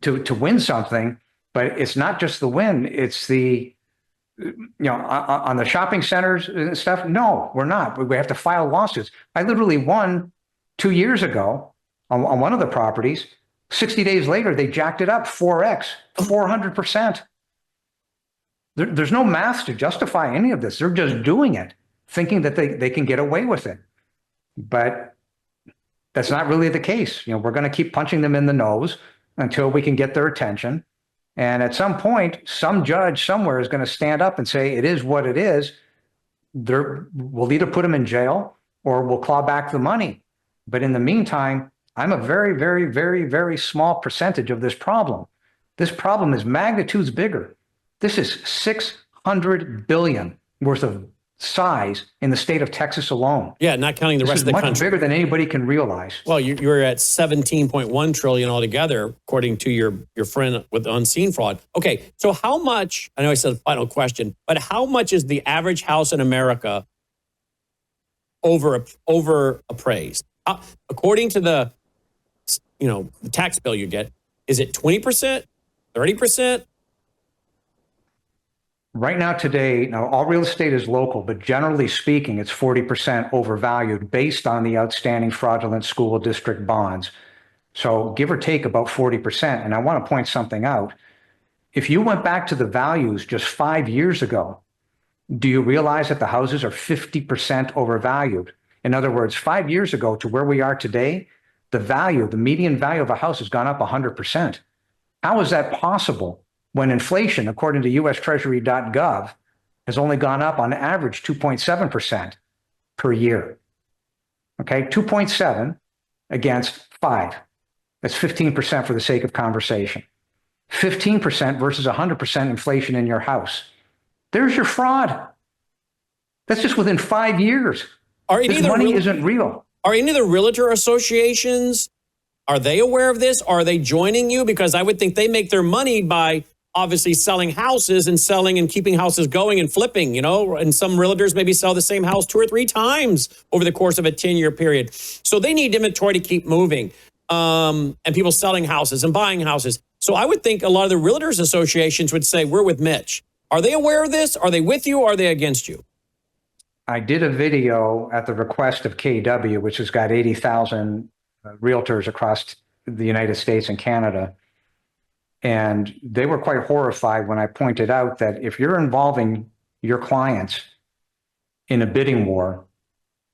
to win something. But it's not just the win. It's the, on the shopping centers and stuff. No, we're not. We have to file lawsuits. I literally won 2 years ago on one of the properties. 60 days later, they jacked it up 4x, 400%. There's no math to justify any of this. They're just doing it, thinking that they can get away with it. But that's not really the case. We're going to keep punching them in the nose until we can get their attention. And at some point, some judge somewhere is going to stand up and say, it is what it is. We'll either put them in jail or we'll claw back the money. But in the meantime, I'm a very, very, very, very small percentage of this problem. This problem is magnitudes bigger. This is $600 billion worth of size in the state of Texas alone. Yeah, not counting the rest of the country. This is much bigger than anybody can realize. Well, you're at 17.1 trillion altogether, according to your friend with unseen fraud. Okay, so how much, I know I said final question, but how much is the average house in America over appraised? According to the tax bill you get, is it 20%, 30%? Right now, today, all real estate is local, but generally speaking, it's 40% overvalued based on the outstanding fraudulent school district bonds. So give or take about 40%. And I want to point something out. If you went back to the values just 5 years ago, do you realize that the houses are 50% overvalued? In other words, 5 years ago to where we are today, the median value of a house has gone up 100%. How is that possible when inflation, according to USTreasury.gov, has only gone up on average 2.7% per year? Okay, 2.7 against 5. That's 15% for the sake of conversation. 15% versus 100% inflation in your house. There's your fraud. That's just within 5 years. This money isn't real. Are any of the realtor associations, are they aware of this? Are they joining you? Because I would think they make their money by obviously selling houses and selling and keeping houses going and flipping, and some realtors maybe sell the same house 2 or 3 times over the course of a 10-year period. So they need inventory to keep moving, and people selling houses and buying houses. So I would think a lot of the realtors associations would say, we're with Mitch. Are they aware of this? Are they with you? Or are they against you? I did a video at the request of KW, which has got 80,000 realtors across the United States and Canada. And they were quite horrified when I pointed out that if you're involving your clients in a bidding war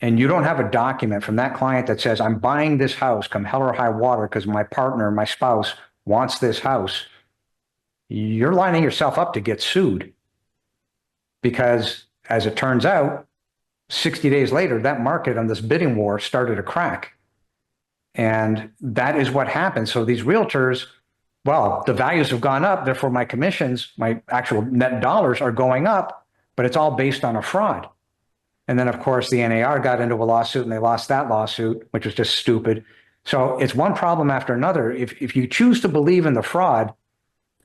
and you don't have a document from that client that says, I'm buying this house come hell or high water because my partner, my spouse wants this house, you're lining yourself up to get sued. Because as it turns out, 60 days later, that market on this bidding war started to crack. And that is what happened. So these realtors, well, the values have gone up, therefore my commissions, my actual net dollars are going up, but it's all based on a fraud. And then, of course, the NAR got into a lawsuit and they lost that lawsuit, which was just stupid. So it's one problem after another. If you choose to believe in the fraud,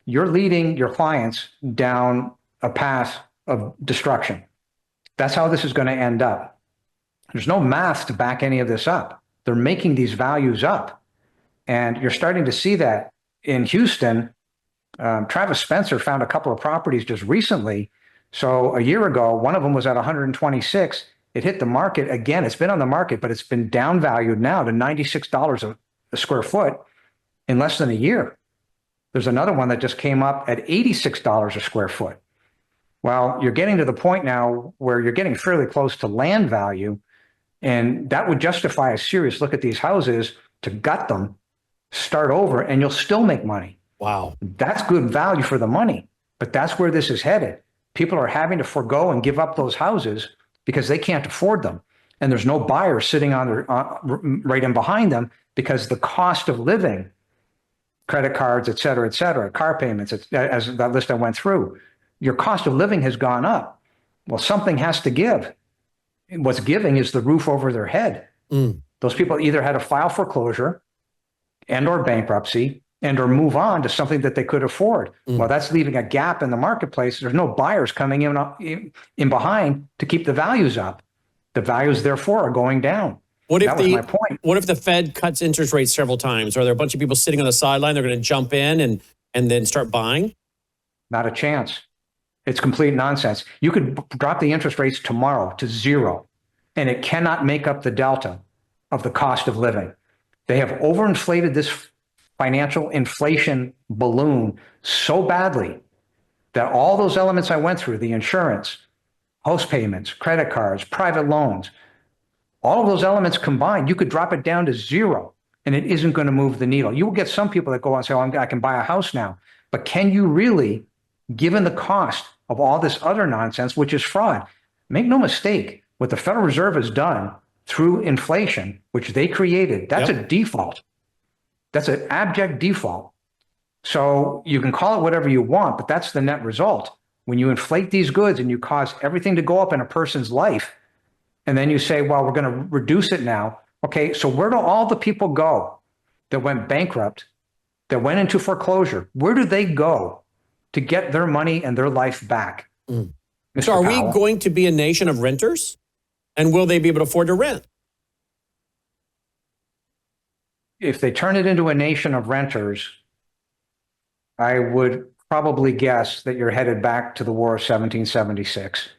you're leading your clients down a path of destruction. That's how this is going to end up. There's no math to back any of this up. They're making these values up. And you're starting to see that in Houston. Travis Spencer found a couple of properties just recently. So a year ago, one of them was at 126. It hit the market again. It's been on the market, but it's been downvalued now to $96 a square foot in less than a year. There's another one that just came up at $86 a square foot. Well, you're getting to the point now where you're getting fairly close to land value, and that would justify a serious look at these houses to gut them, start over, and you'll still make money. Wow. That's good value for the money, but that's where this is headed. People are having to forego and give up those houses because they can't afford them. And there's no buyer sitting on their right in behind them because the cost of living, credit cards, et cetera, car payments, as that list I went through, your cost of living has gone up. Well, something has to give. What's giving is the roof over their head. Those people either had to file foreclosure and or bankruptcy and or move on to something that they could afford. Well, that's leaving a gap in the marketplace. There's no buyers coming in behind to keep the values up. The values, therefore, are going down. That was my point. What if the Fed cuts interest rates several times? Are there a bunch of people sitting on the sideline? They're going to jump in and then start buying? Not a chance. It's complete nonsense. You could drop the interest rates tomorrow to zero, and it cannot make up the delta of the cost of living. They have overinflated this financial inflation balloon so badly that all those elements I went through, the insurance, house payments, credit cards, private loans, all of those elements combined, you could drop it down to zero and it isn't going to move the needle. You will get some people that go and say, oh, I can buy a house now. But can you really, given the cost of all this other nonsense, which is fraud? Make no mistake, what the Federal Reserve has done through inflation, which they created, that's a default. That's an abject default. So you can call it whatever you want, but that's the net result. When you inflate these goods and you cause everything to go up in a person's life, and then you say, well, we're going to reduce it now. Okay, so where do all the people go that went bankrupt, that went into foreclosure? Where do they go to get their money and their life back? So are we going to be a nation of renters? And will they be able to afford to rent? If they turn it into a nation of renters, I would probably guess that you're headed back to the War of 1776.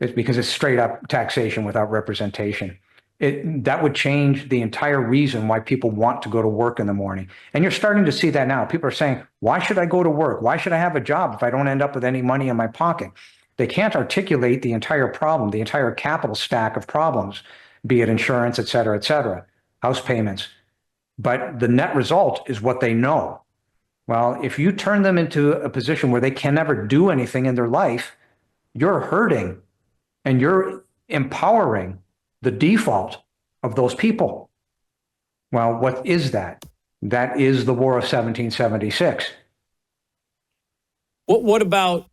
It's because it's straight up taxation without representation. That would change the entire reason why people want to go to work in the morning. And you're starting to see that now. People are saying, why should I go to work? Why should I have a job if I don't end up with any money in my pocket? They can't articulate the entire problem, the entire capital stack of problems, be it insurance, et cetera, house payments. But the net result is what they know. Well, if you turn them into a position where they can never do anything in their life, you're hurting and you're empowering the default of those people. Well, what is that? That is the War of 1776. What about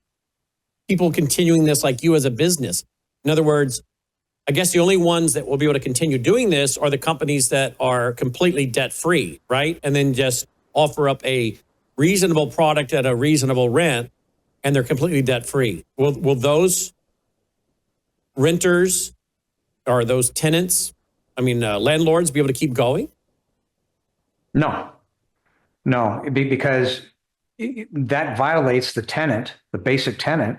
people continuing this like you as a business? In other words, I guess the only ones that will be able to continue doing this are the companies that are completely debt-free, right? And then just offer up a reasonable product at a reasonable rent, and they're completely debt-free. Will those renters or those tenants, landlords, be able to keep going? No, because that violates the basic tenet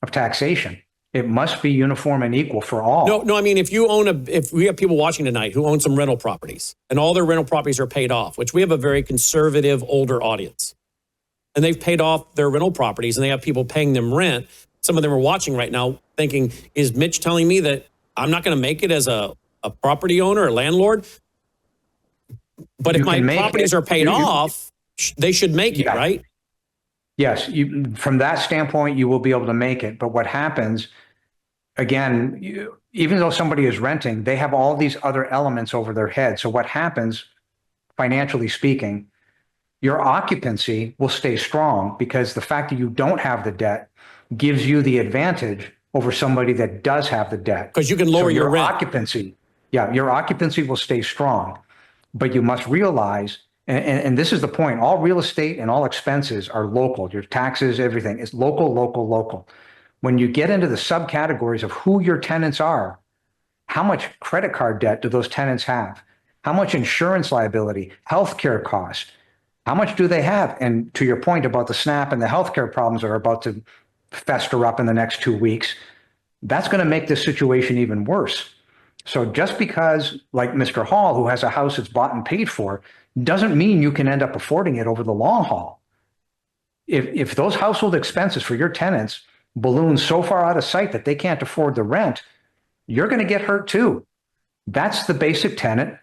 of taxation. It must be uniform and equal for all. No. I mean, if we have people watching tonight who own some rental properties and all their rental properties are paid off, which we have a very conservative, older audience, and they've paid off their rental properties and they have people paying them rent. Some of them are watching right now thinking, is Mitch telling me that I'm not going to make it as a property owner or landlord? But if my properties are paid off, they should make it, right? Yes, from that standpoint, you will be able to make it. But what happens, again, even though somebody is renting, they have all these other elements over their head. So what happens, financially speaking, your occupancy will stay strong because the fact that you don't have the debt gives you the advantage over somebody that does have the debt. Because you can lower your rent. Your occupancy will stay strong. But you must realize, and this is the point, all real estate and all expenses are local. Your taxes, everything is local. When you get into the subcategories of who your tenants are, how much credit card debt do those tenants have? How much insurance liability, healthcare cost? How much do they have? And to your point about the SNAP and the healthcare problems that are about to fester up in the next 2 weeks, that's going to make this situation even worse. So just because, like Mr. Hall, who has a house that's bought and paid for, doesn't mean you can end up affording it over the long haul. If those household expenses for your tenants balloons so far out of sight that they can't afford the rent, you're going to get hurt too. That's the basic tenet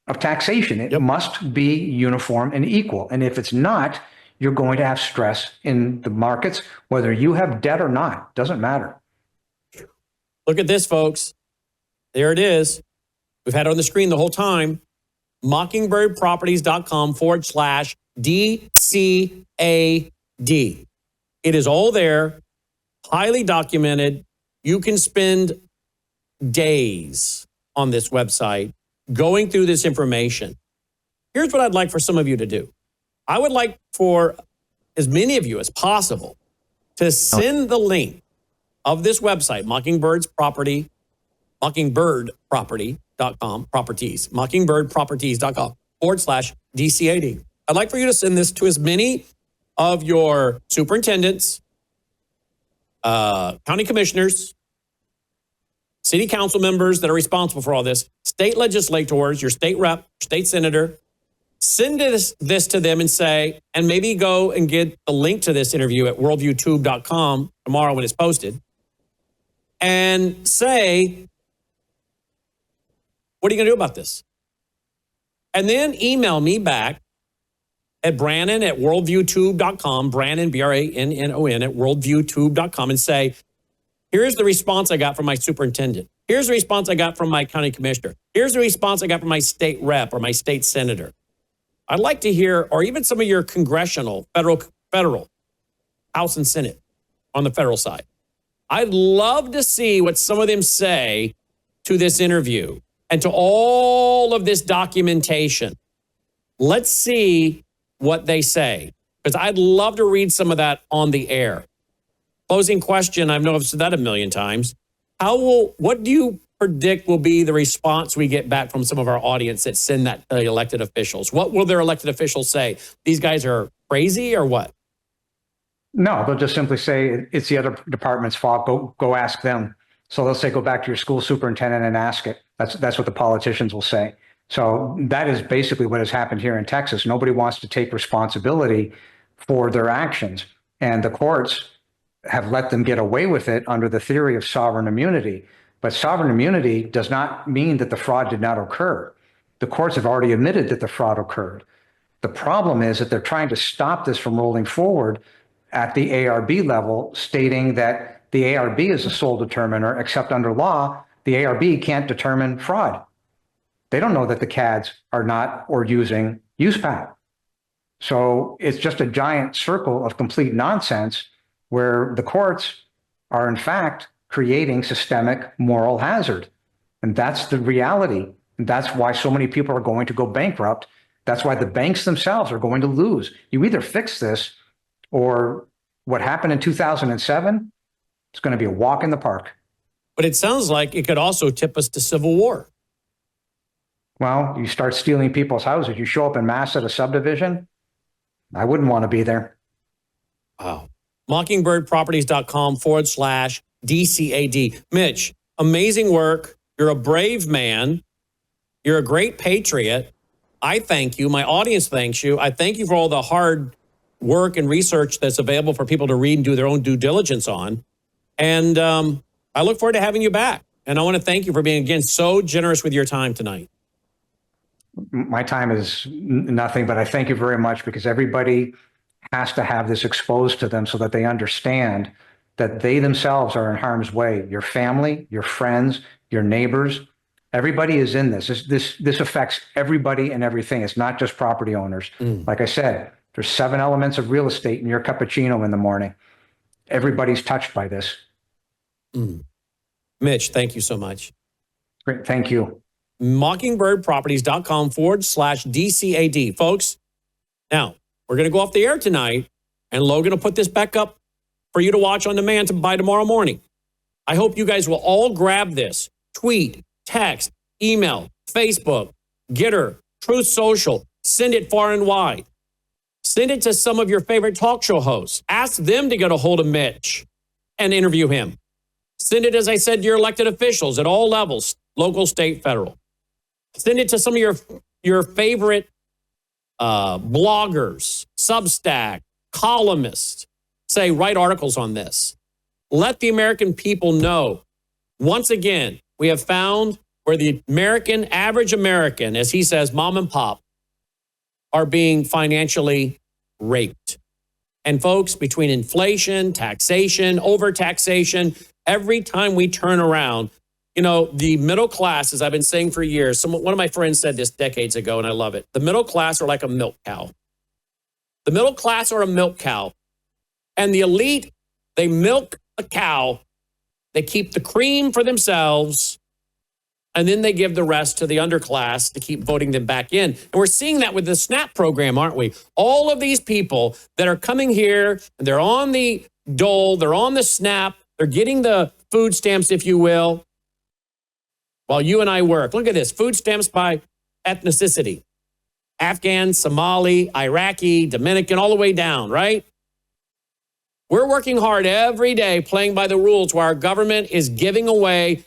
of taxation. It must be uniform and equal. And if it's not, you're going to have stress in the markets, whether you have debt or not. Doesn't matter. Look at this, folks. There it is. We've had it on the screen the whole time. mockingbirdproperties.com/DCAD. It is all there, highly documented. You can spend days on this website going through this information. Here's what I'd like for some of you to do. I would like for as many of you as possible to send the link of this website, mockingbirdproperty.com, mockingbirdproperties.com/DCAD. I'd like for you to send this to as many of your superintendents, county commissioners, city council members that are responsible for all this, state legislators, your state rep, state senator. Send this to them and say, and maybe go and get the link to this interview at worldviewtube.com tomorrow when it's posted, and say, what are you going to do about this? And then email me back at Brannon@worldviewtube.com, Brannon, BRANNON, at worldviewtube.com, and say, here's the response I got from my superintendent. Here's the response I got from my county commissioner. Here's the response I got from my state rep or my state senator. I'd like to hear, or even some of your congressional, federal, House and Senate on the federal side. I'd love to see what some of them say to this interview and to all of this documentation. Let's see what they say, because I'd love to read some of that on the air. Closing question, I know I've said that a million times. What do you predict will be the response we get back from some of our audience that send that to elected officials? What will their elected officials say? These guys are crazy or what? No, they'll just simply say it's the other department's fault. Go ask them. So they'll say, go back to your school superintendent and ask it. That's what the politicians will say. So that is basically what has happened here in Texas. Nobody wants to take responsibility for their actions. And the courts have let them get away with it under the theory of sovereign immunity. But sovereign immunity does not mean that the fraud did not occur. The courts have already admitted that the fraud occurred. The problem is that they're trying to stop this from rolling forward at the ARB level, stating that the ARB is the sole determiner, except under law, the ARB can't determine fraud. They don't know that the CADs are not or using USPAT. So it's just a giant circle of complete nonsense where the courts are in fact creating systemic moral hazard. And that's the reality. And that's why so many people are going to go bankrupt. That's why the banks themselves are going to lose. You either fix this, or what happened in 2007, it's going to be a walk in the park. But it sounds like it could also tip us to civil war. Well, you start stealing people's houses. You show up in mass at a subdivision. I wouldn't want to be there. Wow. mockingbirdproperties.com/DCAD. Mitch, amazing work. You're a brave man. You're a great patriot. I thank you. My audience thanks you. I thank you for all the hard work and research that's available for people to read and do their own due diligence on. And I look forward to having you back. And I want to thank you for being, again, so generous with your time tonight. My time is nothing, but I thank you very much, because everybody has to have this exposed to them so that they understand that they themselves are in harm's way. Your family, your friends, your neighbors, everybody is in this. This affects everybody and everything. It's not just property owners. Like I said, there's 7 elements of real estate in your cappuccino in the morning. Everybody's touched by this. Mitch, thank you so much. Great. Thank you. mockingbirdproperties.com/DCAD. Folks, now we're going to go off the air tonight, and Logan will put this back up for you to watch on demand by tomorrow morning. I hope you guys will all grab this. Tweet, text, email, Facebook, Getter, Truth Social. Send it far and wide. Send it to some of your favorite talk show hosts. Ask them to get a hold of Mitch and interview him. Send it, as I said, to your elected officials at all levels, local, state, federal. Send it to some of your favorite bloggers, Substack, columnists. Say, write articles on this. let the American people know, once again, we have found where the average American, as he says, mom and pop, are being financially raped. And folks, between inflation, taxation, overtaxation, every time we turn around, the middle class, as I've been saying for years, one of my friends said this decades ago, and I love it. The middle class are like a milk cow. The middle class are a milk cow. And the elite, they milk a cow. They keep the cream for themselves. And then they give the rest to the underclass to keep voting them back in. And we're seeing that with the SNAP program, aren't we? All of these people that are coming here, and they're on the dole, they're on the SNAP, they're getting the food stamps, if you will, while you and I work. Look at this, food stamps by ethnicity. Afghan, Somali, Iraqi, Dominican, all the way down, right? We're working hard every day, playing by the rules where our government is giving away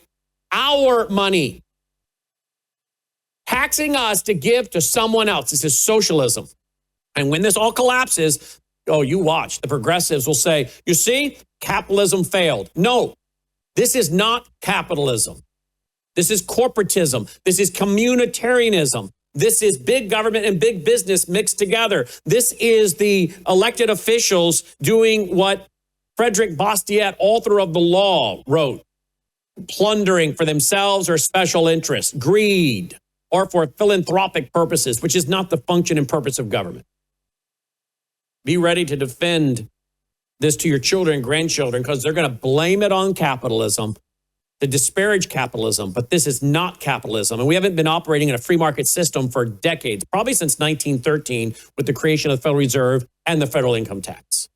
our money, taxing us to give to someone else. This is socialism. And when this all collapses, oh, you watch. The progressives will say, you see, capitalism failed. No, this is not capitalism. This is corporatism. This is communitarianism. This is big government and big business mixed together. This is the elected officials doing what Frederick Bastiat, author of the law, wrote. Plundering for themselves or special interests, greed, or for philanthropic purposes, which is not the function and purpose of government. Be ready to defend this to your children and grandchildren because they're going to blame it on capitalism, to disparage capitalism, but this is not capitalism. And we haven't been operating in a free market system for decades, probably since 1913 with the creation of the Federal Reserve and the federal income tax.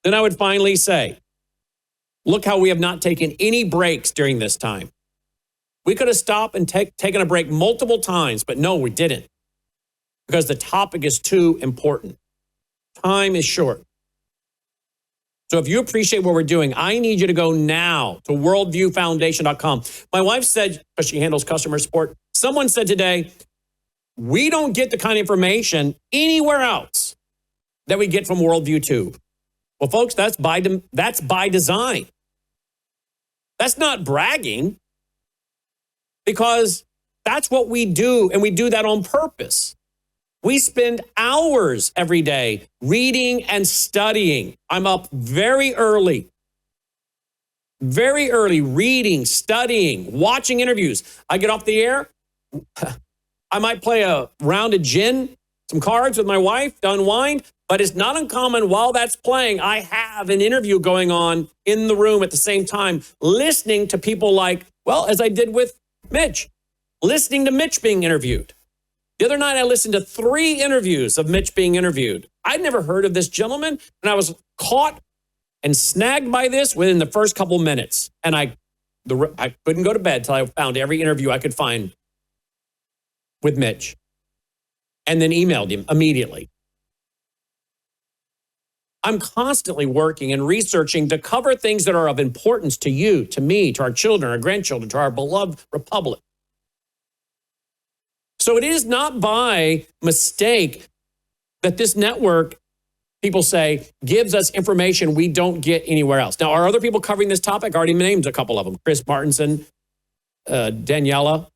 Then I would finally say, look how we have not taken any breaks during this time. We could have stopped and taken a break multiple times, but no, we didn't because the topic is too important. Time is short. So if you appreciate what we're doing, I need you to go now to worldviewfoundation.com. My wife said, because she handles customer support, someone said today, we don't get the kind of information anywhere else that we get from Worldview Tube. Well, folks, that's by design. That's not bragging because that's what we do, and we do that on purpose. We spend hours every day reading and studying. I'm up very early, reading, studying, watching interviews. I get off the air. I might play a round of gin, some cards with my wife to unwind, but it's not uncommon while that's playing, I have an interview going on in the room at the same time, listening to people like, well, as I did with Mitch, listening to Mitch being interviewed. The other night, I listened to 3 interviews of Mitch being interviewed. I'd never heard of this gentleman, and I was caught and snagged by this within the first couple minutes. And I couldn't go to bed till I found every interview I could find with Mitch, and then emailed him immediately. I'm constantly working and researching to cover things that are of importance to you, to me, to our children, our grandchildren, to our beloved republic. So it is not by mistake that this network, people say, gives us information we don't get anywhere else. Now, are other people covering this topic? I already named a couple of them. Chris Martinson, Daniela,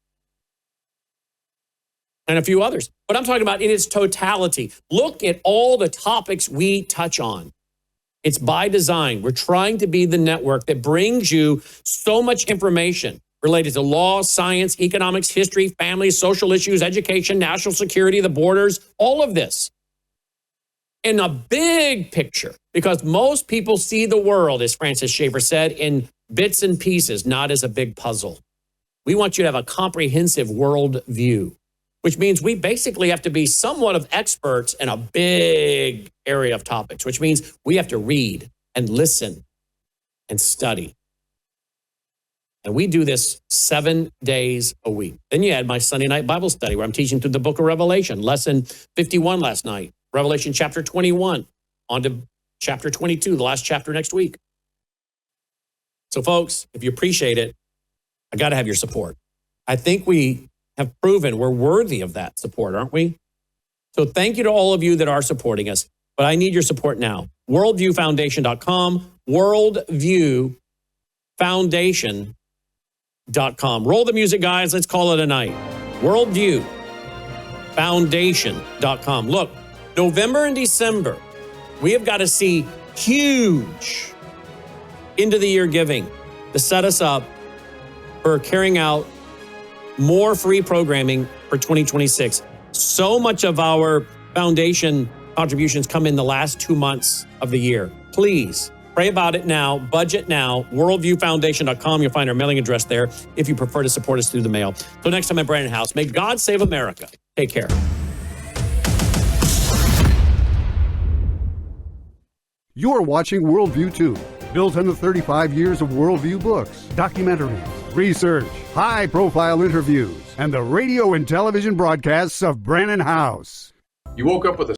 and a few others. But I'm talking about in its totality. Look at all the topics we touch on. It's by design. We're trying to be the network that brings you so much information related to law, science, economics, history, family, social issues, education, national security, the borders, all of this in a big picture, because most people see the world, as Francis Schaeffer said, in bits and pieces, not as a big puzzle. We want you to have a comprehensive world view, which means we basically have to be somewhat of experts in a big area of topics, which means we have to read and listen and study. And we do this 7 days a week. Then you add my Sunday night Bible study where I'm teaching through the book of Revelation, lesson 51 last night, Revelation chapter 21, on to chapter 22, the last chapter next week. So folks, if you appreciate it, I got to have your support. I think we have proven we're worthy of that support, aren't we? So thank you to all of you that are supporting us, but I need your support now. Worldviewfoundation.com, worldviewfoundation.com. Roll the music, guys. Let's call it a night. Worldviewfoundation.com. Look, November and December, we have got to see huge into the year giving to set us up for carrying out more free programming for 2026. So much of our foundation contributions come in the last 2 months of the year. Please pray about it now, budget now, worldviewfoundation.com. You'll find our mailing address there if you prefer to support us through the mail. So next time at Brandon House, may God save America. Take care. You're watching Worldview 2, built on the 35 years of Worldview books, documentaries, research, high-profile interviews, and the radio and television broadcasts of Brandon House. You woke up with a